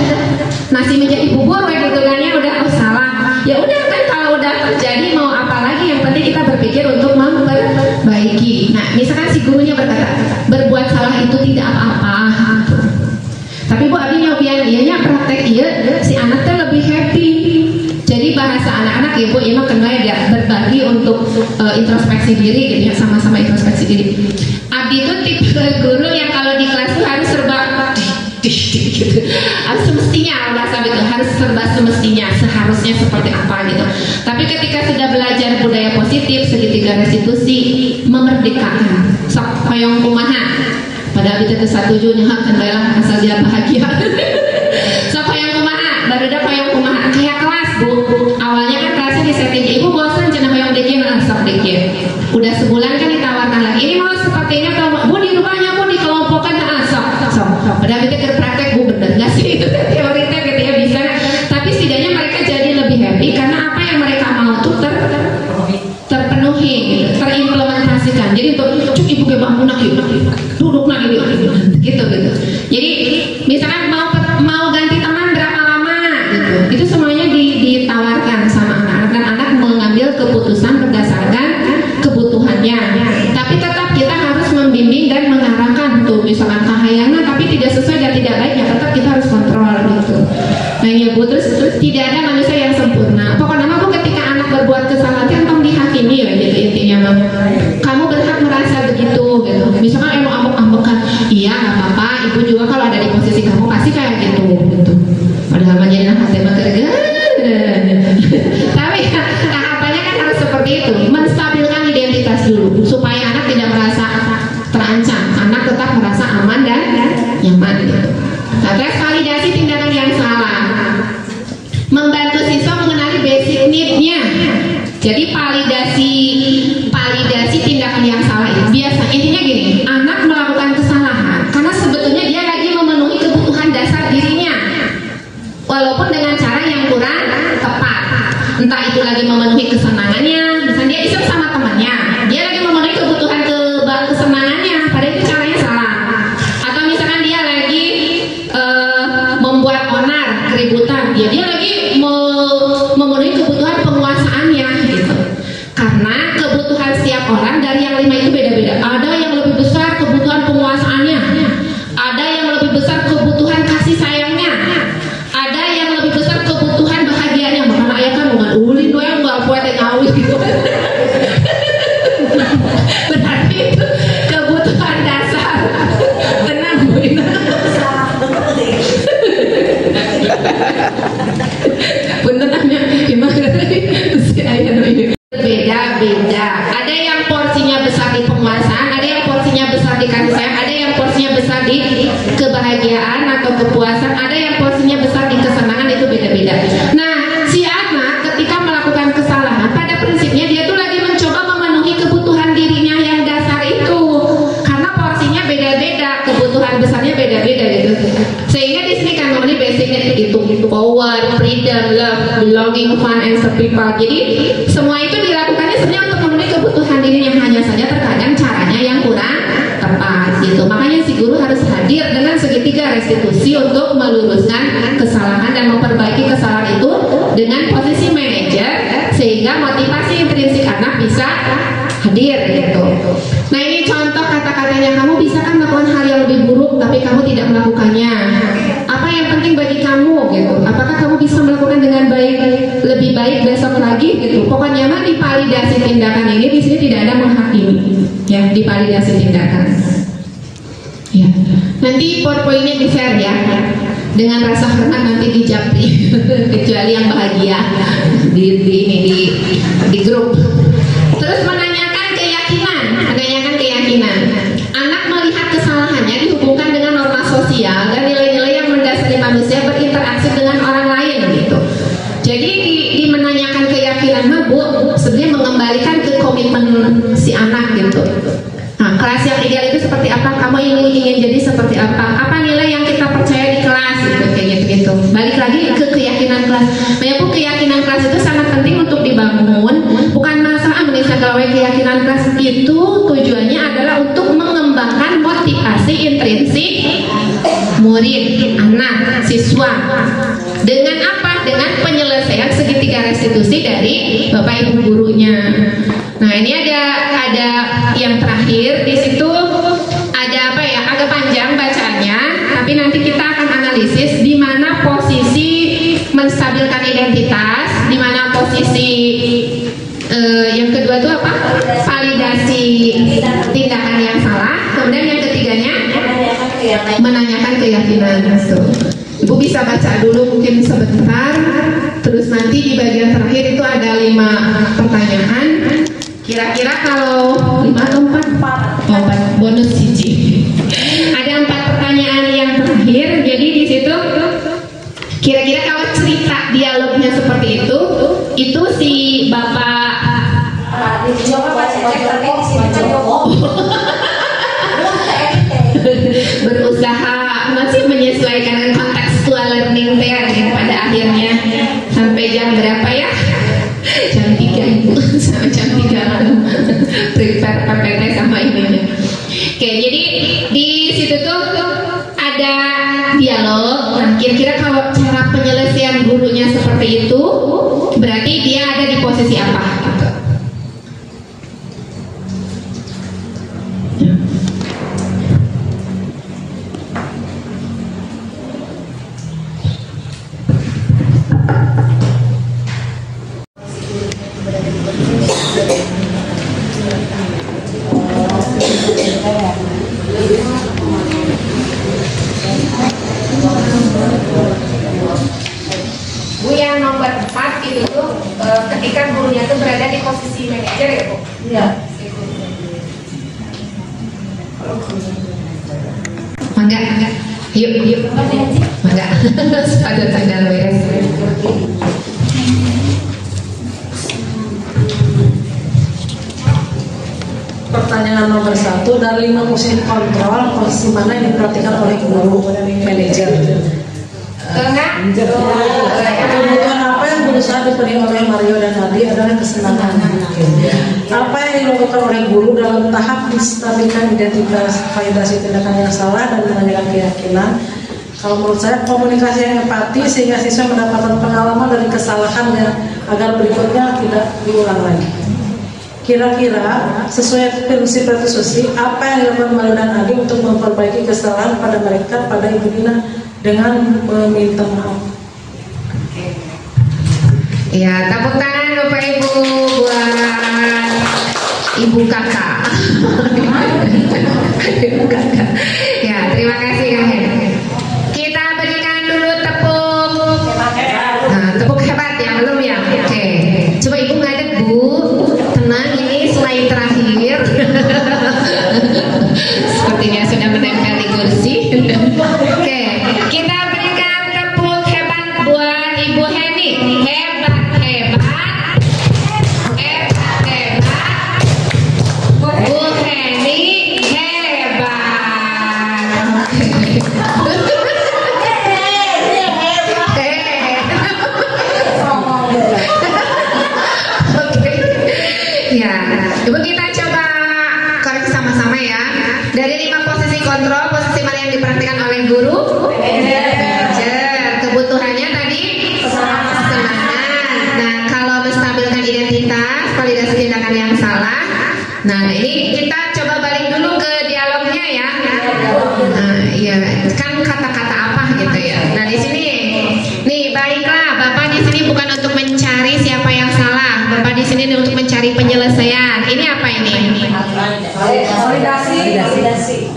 nasi menjadi bubur gitu kan ya, udah salah. Ya udah kan kalau udah terjadi mau apa lagi, yang penting kita berpikir untuk memperbaiki. Nah, misalkan si gurunya berkata, berbuat salah itu tidak apa-apa. Tapi Bu Abi nyobian ianya praktek iya, si anak teh lebih happy. Jadi bahasa anak-anak ya Bu, ini kenal ya berbagi untuk introspeksi diri gitu ya, sama-sama introspeksi diri. Abi itu tipe guru yang kalau di kelas tuh harus serba gitu. Harus semestinya bahasa itu, harus serba semestinya, seharusnya seperti apa gitu. Tapi ketika sudah belajar budaya positif, segitiga restitusi, memerdekakan, sok koyong kumaha. Padahal kita setuju nya kendala asal dia bahagia. So payung kumaha, baru ada payung kumaha kayak kelas Bu. Awalnya kan kelasnya di setting, Ibu bosan cenah payung DG sok DG. Udah sebulan kan ditawarkan lagi. Ini mau seperti ini atau Bu di rumahnya Bu dikelompokkan sok. Padahal kita praktek Bu, bener nggak sih itu teorinya gitu ya bisa. Tapi setidaknya mereka jadi lebih happy karena apa yang mereka mau tuh terpenuhi, terimplementasikan. Jadi untuk Ibu ke bangun duduk gitu. Jadi misalkan mau ganti teman berapa lama gitu. gitu. Itu semuanya ditawarkan sama anak-anak dan anak mengambil keputusan berdasarkan kebutuhannya. Tapi tetap kita harus membimbing dan mengarahkan tuh, misalkan kahayana tapi tidak sesuai dan tidak baik, ya tetap kita harus kontrol gitu. Nah ya Bu, terus tidak ada manusia yang sempurna. Pokoknya Bu, ketika anak berbuat kesalahan tolong dihakimi ya gitu intinya mah. Kamu berhak merasa begitu gitu. Misalkan emang ambek-ambekan, iya nggak apa-apa. Ibu juga kalau ada di posisi kamu pasti kayak gitu. Padahal menjadi hati mah tapi tahapannya kan harus seperti itu, menstabilkan identitas dulu supaya anak tidak merasa terancam, anak tetap merasa aman dan nyaman gitu. Nah, terus validasi tindakan yang salah, membantu siswa mengenali basic need-nya. Jadi validasi tindakan yang salah itu biasa intinya gini, anak melakukan kesalahan karena sebetulnya dia lagi memenuhi kebutuhan dasar dirinya, walaupun dengan cara yang kurang tepat. Entah itu lagi memenuhi kesenangannya, misalnya dia iseng sama temannya, dia lagi memenuhi kebutuhan kesenangannya, padahal itu caranya salah. Atau misalkan dia lagi membuat onar, keributan, dia lagi memenuhi kebutuhan penguasaannya gitu. Karena kebutuhan setiap orang dari yang 5 itu beda-beda. Ada yang lebih besar kebutuhan penguasaannya, ada yang lebih besar kebutuhan kasih sayangnya, ada yang lebih besar kebutuhan bahagianya. Makanya ayah kan bukan ulin doang nggak buat yang ngawin gitu. Berarti itu kebutuhan dasar. Tenang Bu. Benerannya gimana si ayah ini? Beda-beda. Ada yang porsinya besar di penguasaan, ada yang porsinya besar di kasih sayang, ada yang porsinya besar di kebahagiaan atau kepuasan, ada yang porsinya besar di kesenangan, itu beda-beda. Nah, si anak ketika melakukan kesalahan, pada prinsipnya dia tuh lagi mencoba memenuhi kebutuhan dirinya yang dasar itu. Karena porsinya beda-beda, kebutuhan besarnya beda-beda gitu. Sehingga di sini kan memenuhi basic need itu, power, freedom, love, belonging, fun, and serve people. Jadi semua itu dilakukannya sebenarnya untuk memenuhi kebutuhan dirinya, hanya saja terkadang caranya yang kurang tepat gitu. Makanya si guru harus hadir dengan segitiga restitusi untuk meluruskan kesalahan dan memperbaiki kesalahan itu dengan posisi manajer, sehingga motivasi intrinsik anak bisa hadir gitu. Nah ini contoh kata-katanya, kamu bisa kan melakukan hal yang lebih buruk tapi kamu tidak melakukannya. Apa yang penting bagi kamu gitu? Apakah kamu bisa melakukan dengan baik, lebih baik besok lagi gitu? Pokoknya mah di validasi tindakan ini di sini tidak ada menghakimi, ya, di validasi tindakan. Ya. Nanti PowerPoint-nya di-share ya. Dengan rasa hormat nanti di japri, kecuali yang bahagia di grup. Terus menanyakan keyakinan. Anak melihat kesalahannya dihubungkan dengan norma sosial dan nilai-nilai yang mendasari manusia berinteraksi dengan orang lain gitu. Jadi di menanyakan keyakinan mah Bu, sebenarnya mengembalikan ke komitmen si anak gitu. Nah, kelas yang ideal itu seperti apa? Kamu ingin jadi seperti apa? Apa nilai yang kita percaya di kelas gitu, kayak gitu. Balik lagi ke keyakinan kelas. Banyak Bu, keyakinan kelas itu sangat penting untuk dibangun. Bukan masalah Indonesia gawe keyakinan kelas itu tujuannya adalah untuk mengembangkan motivasi intrinsik murid, anak, siswa. Dengan apa? Dengan penyelesaian segitiga restitusi dari Bapak Ibu gurunya. Nah, ini ada yang terakhir di situ ada apa ya? Agak panjang bacaannya, tapi nanti kita akan analisis di mana posisi menstabilkan identitas, di mana posisi yang kedua itu apa? Validasi tindakan yang salah. Kemudian yang ketiganya menanyakan keyakinan. Ibu bisa baca dulu mungkin sebentar. Terus nanti di bagian terakhir itu ada 5 pertanyaan. Kira-kira kalau 5 atau 4 bonus siji. Ada 4 pertanyaan yang terakhir. Jadi di situ kira-kira kalau cerita dialognya seperti itu si Bapak berusaha masih menyesuaikan dengan kontekstual learning nih pada akhirnya. Sampai jam berapa ya? Jam 3 Ibu, sampai jam 3 malam prepare PPT sama ininya. Oke, jadi di situ tuh ada dialog. Nah, kira-kira kalau cara penyelesaian gurunya Bu, yang nomor 4 itu tuh ketika gurunya tuh berada di posisi manajer ya Bu? Iya. Mangga, yuk, mangga, sepatu sandal beres. Pertanyaan nomor 1, dari 5 posisi kontrol, posisi mana yang diperhatikan oleh guru manajer? Kebutuhan apa yang berusaha dipenuhi oleh Mario dan Adi adalah kesenangan. Apa yang dilakukan oleh guru dalam tahap menstabilkan identitas, validasi tindakan yang salah dan menanyakan keyakinan? Kalau menurut saya komunikasi yang empati sehingga siswa mendapatkan pengalaman dari kesalahannya agar berikutnya tidak diulang lagi. Kira-kira sesuai prinsip restitusi, apa yang dilakukan Mario dan Adi untuk memperbaiki kesalahan pada mereka pada Ibu Dina dengan meminta maaf? Ya, tepuk tangan Bapak Ibu buat Ibu Kakak. Ibu Kakak. Ya, terima kasih Kak Hen. Kita berikan dulu tepuk. Nah, tepuk hebat ya, belum ya? Oke. Coba Ibu ngadep Bu. Tenang, ini slide terakhir. Sepertinya sudah menempel di kursi. Oke, kita berikan tepuk hebat buat Ibu Heni. Hebat. Bu Heni hebat. Ya, Ibu kita coba koreksi sama-sama ya. Dari 5 posisi kontrol, posisi mana yang diperhatikan oleh guru? Manajer. Kebutuhannya tadi kesenangan. Nah, kalau menstabilkan identitas, validasi tindakan yang salah. Nah, ini kita coba balik dulu ke dialognya ya. Nah, iya, kan kata-kata apa gitu ya. Nah, di sini nih, baiklah, Bapak di sini bukan untuk mencari siapa yang salah. Bapak di sini untuk mencari penyelesaian. Ini apa ini? Validasi.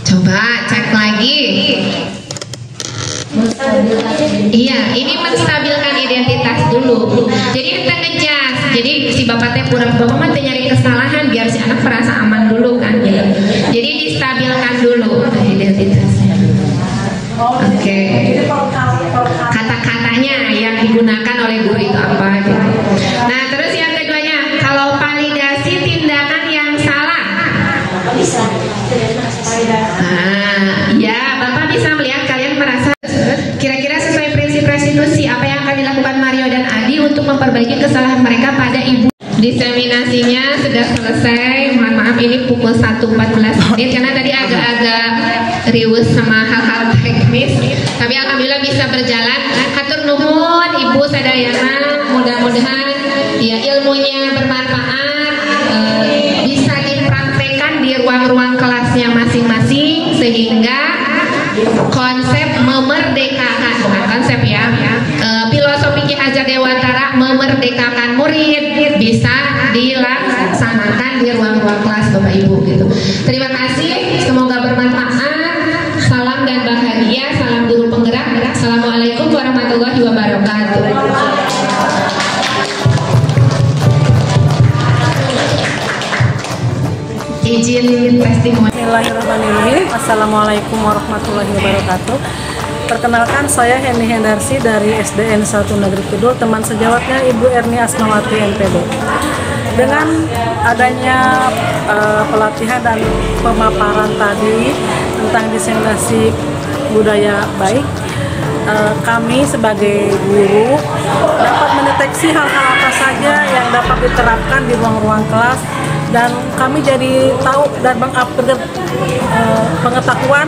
Coba cek lagi. Iya, ini menstabilkan identitas dulu. Jadi kita ngejas. Jadi si bapak teh pura-pura mah nyari kesalahan biar si anak merasa aman dulu kan. Jadi distabilkan dulu identitasnya. Oke. Kata-katanya yang digunakan oleh guru itu apa gitu. Nah, terus yang keduanya, kalau validasi tindakan yang salah. Ya, Bapak bisa melihat kalian merasa kira-kira sesuai prinsip restitusi apa yang akan dilakukan Mario dan Adi untuk memperbaiki kesalahan mereka pada Ibu. Diseminasinya sudah selesai. Mohon maaf ini pukul 1.14 karena tadi agak-agak riwes sama hal-hal teknis. Tapi alhamdulillah bisa berjalan. Hatur nuhun Ibu sadayana, mudah-mudahan ya ilmunya bermanfaat, bisa dipraktekkan di ruang-ruang kelasnya masing-masing sehingga konsep memerdekakan, bukan konsep ya, filosofi Ki Hajar Dewantara memerdekakan murid bisa dilaksanakan di ruang-ruang kelas Bapak Ibu gitu. Terima kasih, semoga bermanfaat. Salam dan bahagia, salam guru penggerak. Assalamualaikum warahmatullahi wabarakatuh. Izin testimoni. Bismillahirrahmanirrahim. Assalamualaikum warahmatullahi wabarakatuh. Perkenalkan, saya Heni Hendarsi dari SDN 1 Negeri Kidul, teman sejawatnya Ibu Erni Asmawati MPD. Dengan adanya pelatihan dan pemaparan tadi tentang diseminasi budaya baik, kami sebagai guru dapat mendeteksi hal-hal apa saja yang dapat diterapkan di ruang-ruang kelas, dan kami jadi tahu dan mengupgrade pengetahuan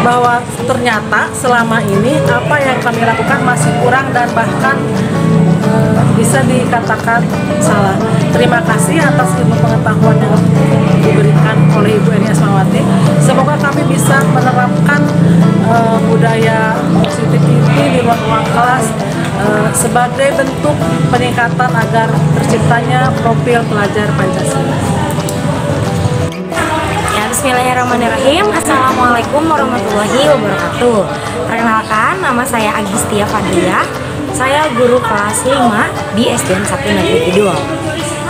bahwa ternyata selama ini apa yang kami lakukan masih kurang dan bahkan bisa dikatakan salah. Terima kasih atas ilmu pengetahuan yang diberikan oleh Ibu Erni Asmawati. Semoga kami bisa menerapkan budaya positif ini di ruang-ruang kelas sebagai bentuk peningkatan agar terciptanya profil pelajar Pancasila. Ya, bismillahirrahmanirrahim. Assalamualaikum warahmatullahi wabarakatuh. Perkenalkan, nama saya Agistia Fadliah. Saya guru kelas 5 di SDN 1 Negeri Kidul.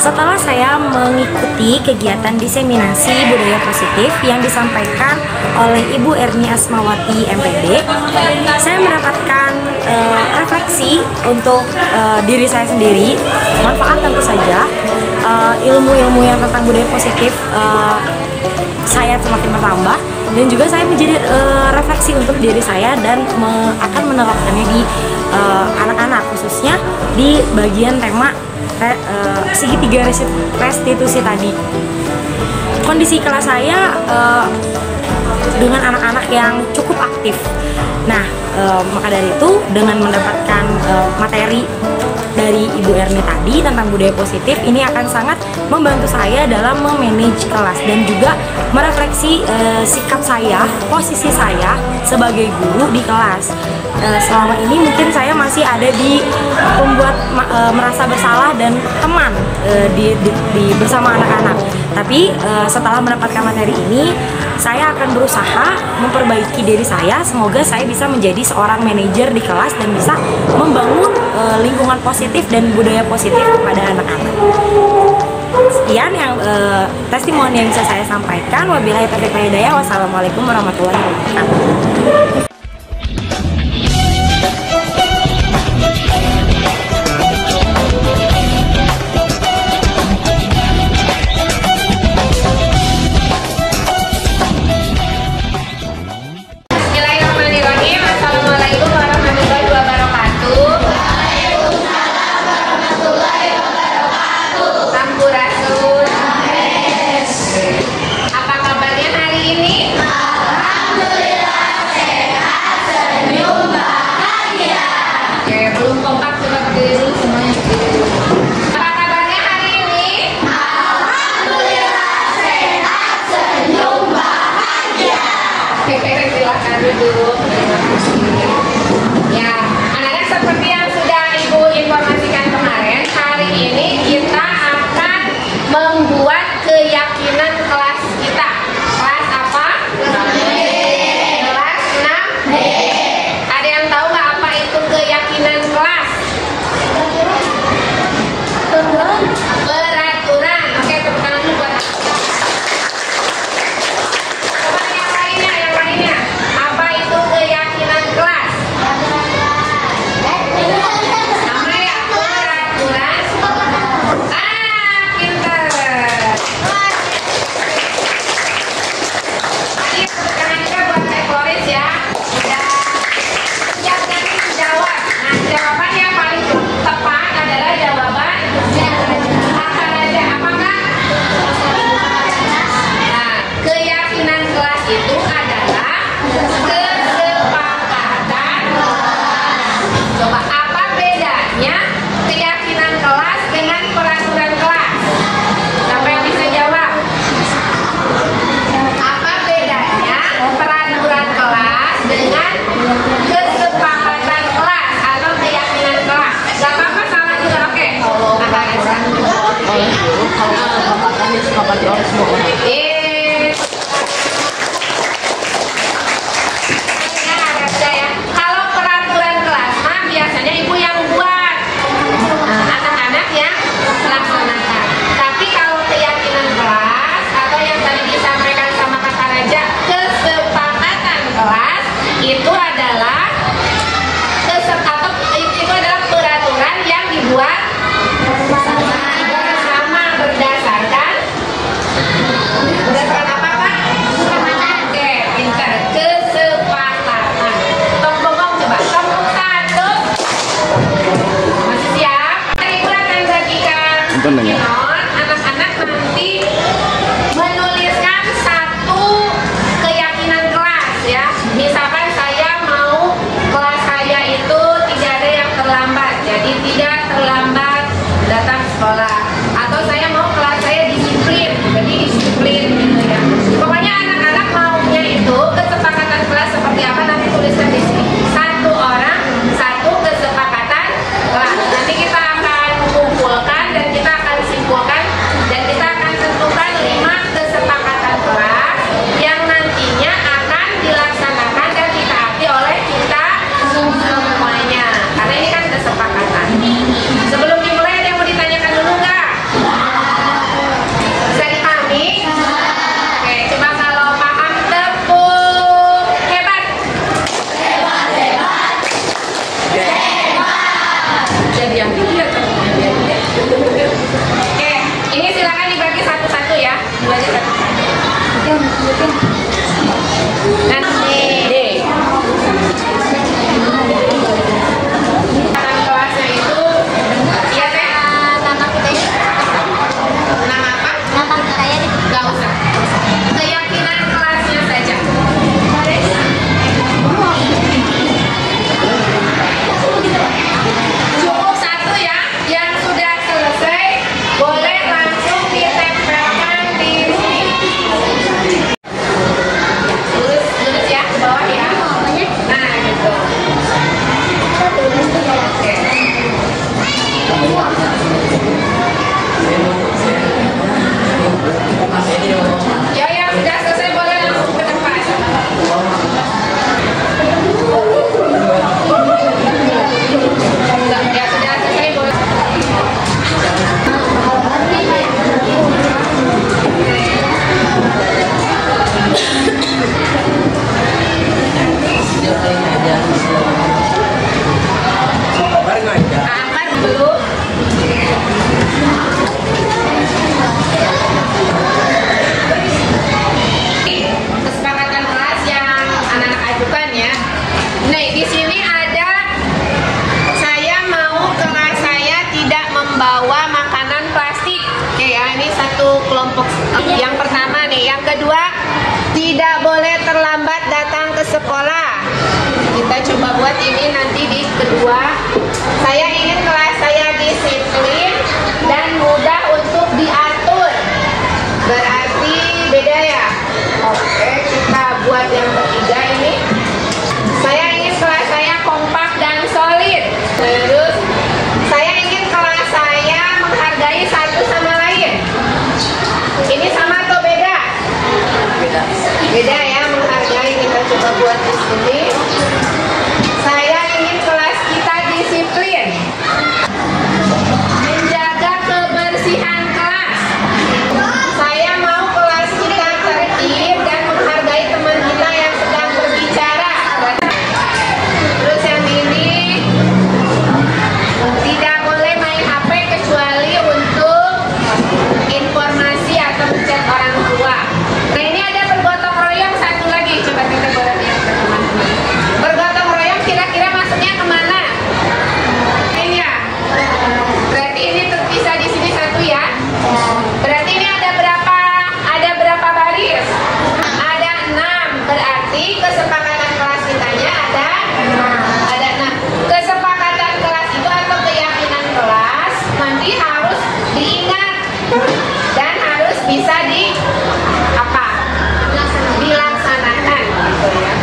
Setelah saya mengikuti kegiatan diseminasi budaya positif yang disampaikan oleh Ibu Erni Asmawati MPD, saya mendapatkan refleksi untuk diri saya sendiri. Manfaat tentu saja, ilmu-ilmu yang tentang budaya positif saya semakin bertambah, dan juga saya menjadi refleksi untuk diri saya dan akan menerapkannya di anak-anak, khususnya di bagian tema segitiga restitusi tadi. Kondisi kelas saya dengan anak-anak yang cukup aktif. Nah, maka dari itu dengan mendapatkan materi dari Ibu Erni tadi tentang budaya positif, ini akan sangat membantu saya dalam memanage kelas dan juga merefleksi sikap saya, posisi saya sebagai guru di kelas. Selama ini mungkin saya masih ada di membuat merasa bersalah dan teman bersama anak-anak. Tapi setelah mendapatkan materi ini, saya akan berusaha memperbaiki diri saya. Semoga saya bisa menjadi seorang manajer di kelas dan bisa membangun lingkungan positif dan budaya positif kepada anak-anak. Sekian yang testimoni yang bisa saya sampaikan. Wabillahi taufiq wal hidayah. Wassalamualaikum warahmatullahi wabarakatuh. Ya, anak-anak, seperti yang sudah Ibu informasikan kemarin, hari ini kita akan membuat keyakinan kelas kita. Kelas apa? Kelas 6D. Ada yang tahu nggak apa itu keyakinan kelas? Peraturan. Oke, tepuk tangan dulu buat aku. Coba yang lainnya. Apa itu keyakinan kelas? Sama ya, peraturan. Pintar. Tadi tepuk tangan juga buat Teh Floris ya. Siap nanti dijawab. Nah, jawaban yang paling tepat adalah jawaban apa aja. Apakah? Nah, keyakinan kelas itu adalah kesepakatan. Coba apa bedanya keyakinan kelas dengan peraturan kelas? Siapa yang bisa jawab? Apa bedanya peraturan kelas dengan kesepakatan kelas atau keyakinan kelas? Gak apa-apa, salah juga, oke. Kalau peraturan kelas mah biasanya ibu yang buat, anak-anak yang melaksanakan. Tapi kalau keyakinan kelas atau yang tadi disampaikan sama Kakak Raja, kesepakatan kelas itu adalah peraturan yang dibuat bersama berdasarkan apa Pak? Oke, pintar. Kesepakatan. Tok bongkong coba. Kelompok 1. Masih siap? Ibu akan bagikan anak-anak nanti menuliskan satu keyakinan kelas ya. Misalkan saya mau kelas saya itu tidak ada yang terlambat, jadi tidak terlambat datang sekolah. Atau saya mau kelas saya disiplin, jadi disiplin gitu ya. Pokoknya anak-anak maunya itu kesepakatan kelas seperti apa, nanti tuliskan di sini. Satu orang, satu kesepakatan Dan D. Kelasnya itu iya teh. Nama kita ini Nama apa? nama kita ya Gak usah. Keyakinan kelasnya saja. Cukup satu ya, yang sudah selesai boleh langsung ditempelkan di sini. Lurus ya ke bawah ya. Nah gitu. Oke. Ya yang sudah selesai boleh langsung ke depan. Ya sudah selesai boleh. Amar dulu. Kesepakatan kelas yang anak-anak ajukan ya. Nah, di sini ada saya mau kelas saya tidak membawa makanan plastik. Oke ya, ini satu kelompok. Yang pertama nih, yang kedua tidak boleh terlambat datang ke sekolah. Kita coba buat ini nanti di kedua. Saya ingin kelas saya disiplin dan mudah untuk diatur. Berarti beda ya. Oke, kita buat yang ketiga ini. Saya ingin kelas saya kompak dan solid. Terus saya ingin kelas saya menghargai satu sama lain. Ini sama atau beda? Beda ya, menghargai. Kita coba buat di sini. Saya ingin kelas kita disiplin, menjaga kebersihan kelas. Saya mau kelas kita tertib dan menghargai teman kita yang sedang berbicara. Terus yang ini tidak boleh main HP kecuali untuk informasi atau chat orang tua. Nah ini ada bergotong royong satu lagi, coba kita boleh lihat ke teman-teman. Bergotong royong kira-kira maksudnya kemana? Ini ya. Berarti ini terpisah di sini satu ya. Berarti ini ada berapa? Ada berapa baris? Ada 6. Berarti kesepakatan kelas kitanya ada 6. Kesepakatan kelas itu atau keyakinan kelas nanti harus diingat dan harus bisa dilaksanakan gitu ya.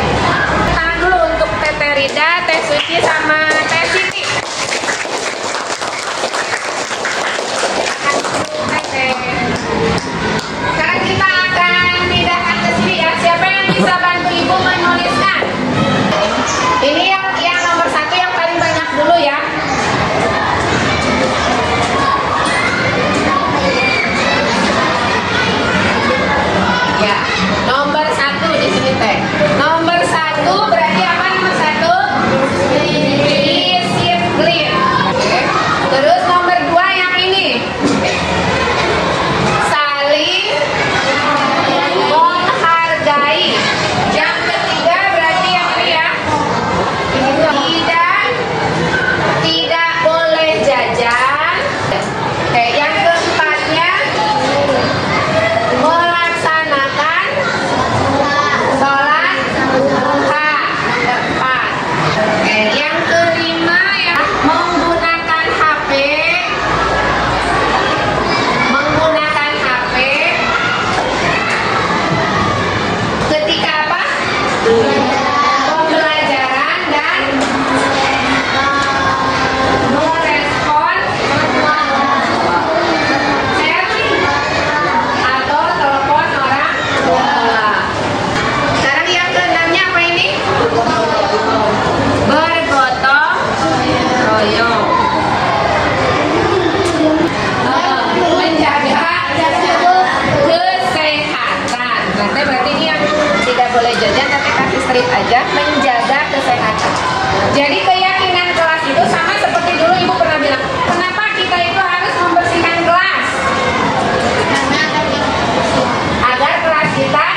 Tangan dulu untuk Teh Rida, Teh Suci sama Teh Siti. Sekarang kita akan pindahkan ke sini ya. Siapa yang bisa bantu ibu menuliskan? Ini yang nomor 1 yang paling banyak dulu ya. Ya, nomor 1 di sini Teh. Nomor 1 berarti apa nomor 1? Disiplin. Oke. Terus nomor 2 yang ini. Saling menghargai. Yang ketiga berarti yang ini ya. Tidak boleh jajan. Oke, yang keempatnya melaksanakan sholat duha tepat. Oke, yang kelima ya menggunakan HP. Ketika apa? Pembelajaran dan merespon chat atau telepon orang tua. Sekarang yang keenamnya apa ini? Bergotong royong. Menjaga kesehatan. Berarti ini yang tidak boleh jajan tapi kasih strip aja. Menjaga kesehatan. Jadi keyakinan kelas itu sama seperti dulu ibu pernah bilang. Kenapa kita itu harus membersihkan kelas? Agar kelas kita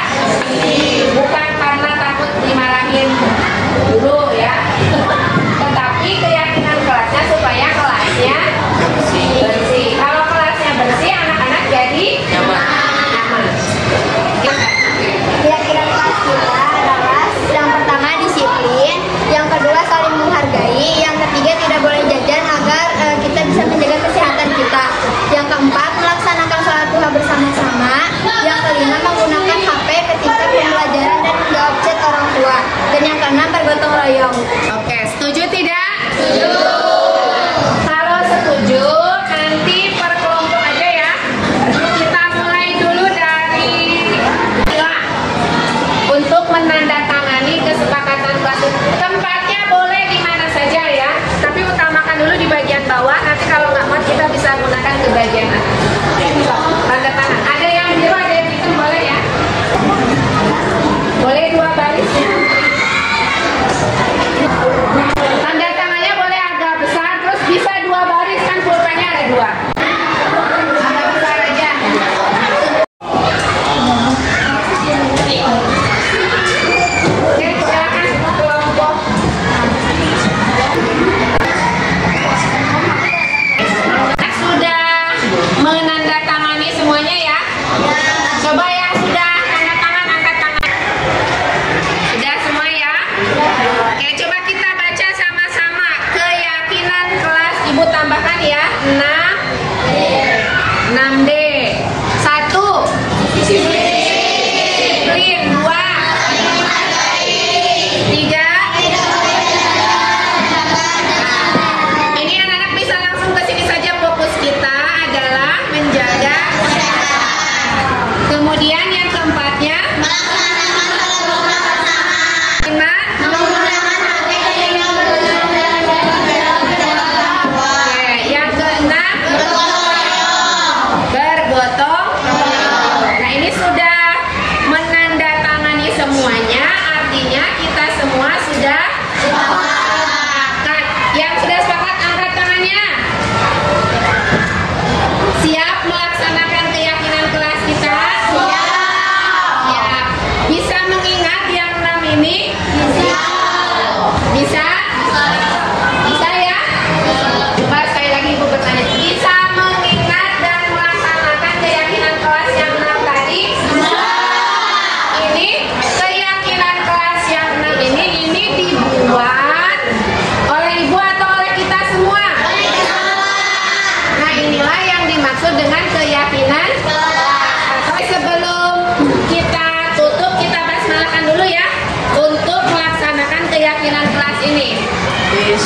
Ya,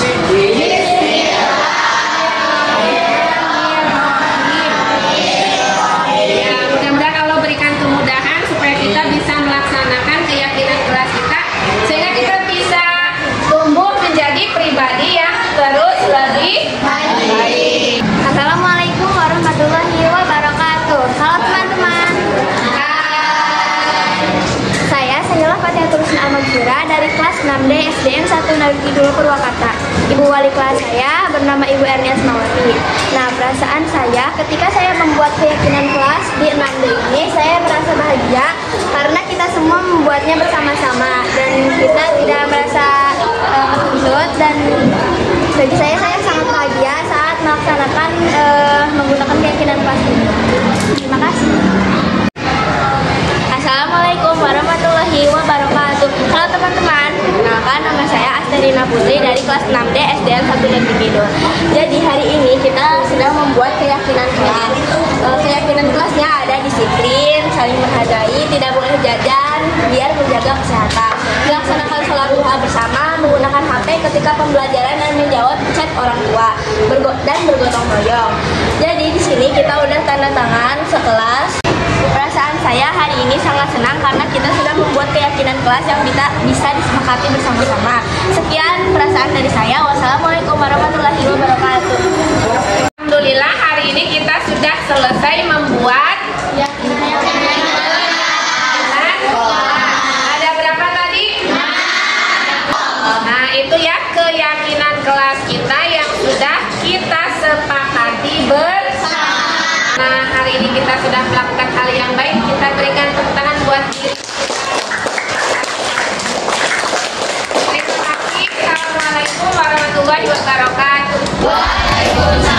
mudah-mudahan Allah berikan kemudahan supaya kita bisa melaksanakan keyakinan kelas kita sehingga kita bisa tumbuh menjadi pribadi yang terus lebih baik. Assalamualaikum warahmatullahi wabarakatuh. Halo teman-teman. Saya Sayyidah Fatihatul Husna Al-Maghfirah dari kelas 6D SDN 1 Negeri Kidul Purwakarta. Ibu wali kelas saya bernama Ibu Erni Asmawati. Nah, perasaan saya ketika saya membuat keyakinan kelas di 6D ini, saya merasa bahagia karena kita semua membuatnya bersama-sama dan kita tidak merasa kesulitan, dan bagi saya sangat bahagia saat melaksanakan menggunakan keyakinan kelas ini. Terima kasih. Assalamualaikum warahmatullahi wabarakatuh. Halo teman-teman, perkenalkan nama saya Asterina Putri dari kelas 6D SDN 1 Negeri Kidul. Jadi hari ini kita sedang membuat keyakinan kelas. Keyakinan kelasnya ada disiplin, saling menghargai, tidak boleh jajan, biar menjaga kesehatan. Dilaksanakan sholat duha bersama, menggunakan HP ketika pembelajaran dan menjawab chat orang tua, dan bergotong royong. Jadi di sini kita udah tanda tangan sekelas. Perasaan saya hari ini sangat senang karena kita sudah membuat keyakinan kelas yang bisa disepakati bersama-sama. Sekian perasaan dari saya. Wassalamualaikum warahmatullahi wabarakatuh. Alhamdulillah hari ini kita sudah selesai membuat ada berapa tadi? Nah, itu ya keyakinan kelas kita yang sudah kita sepakati bersama. Nah, hari ini kita sudah melakukan hal yang baik, kita berikan tepuk tangan buat diri. Terima kasih. Assalamualaikum warahmatullahi wabarakatuh. Waalaikumsalam.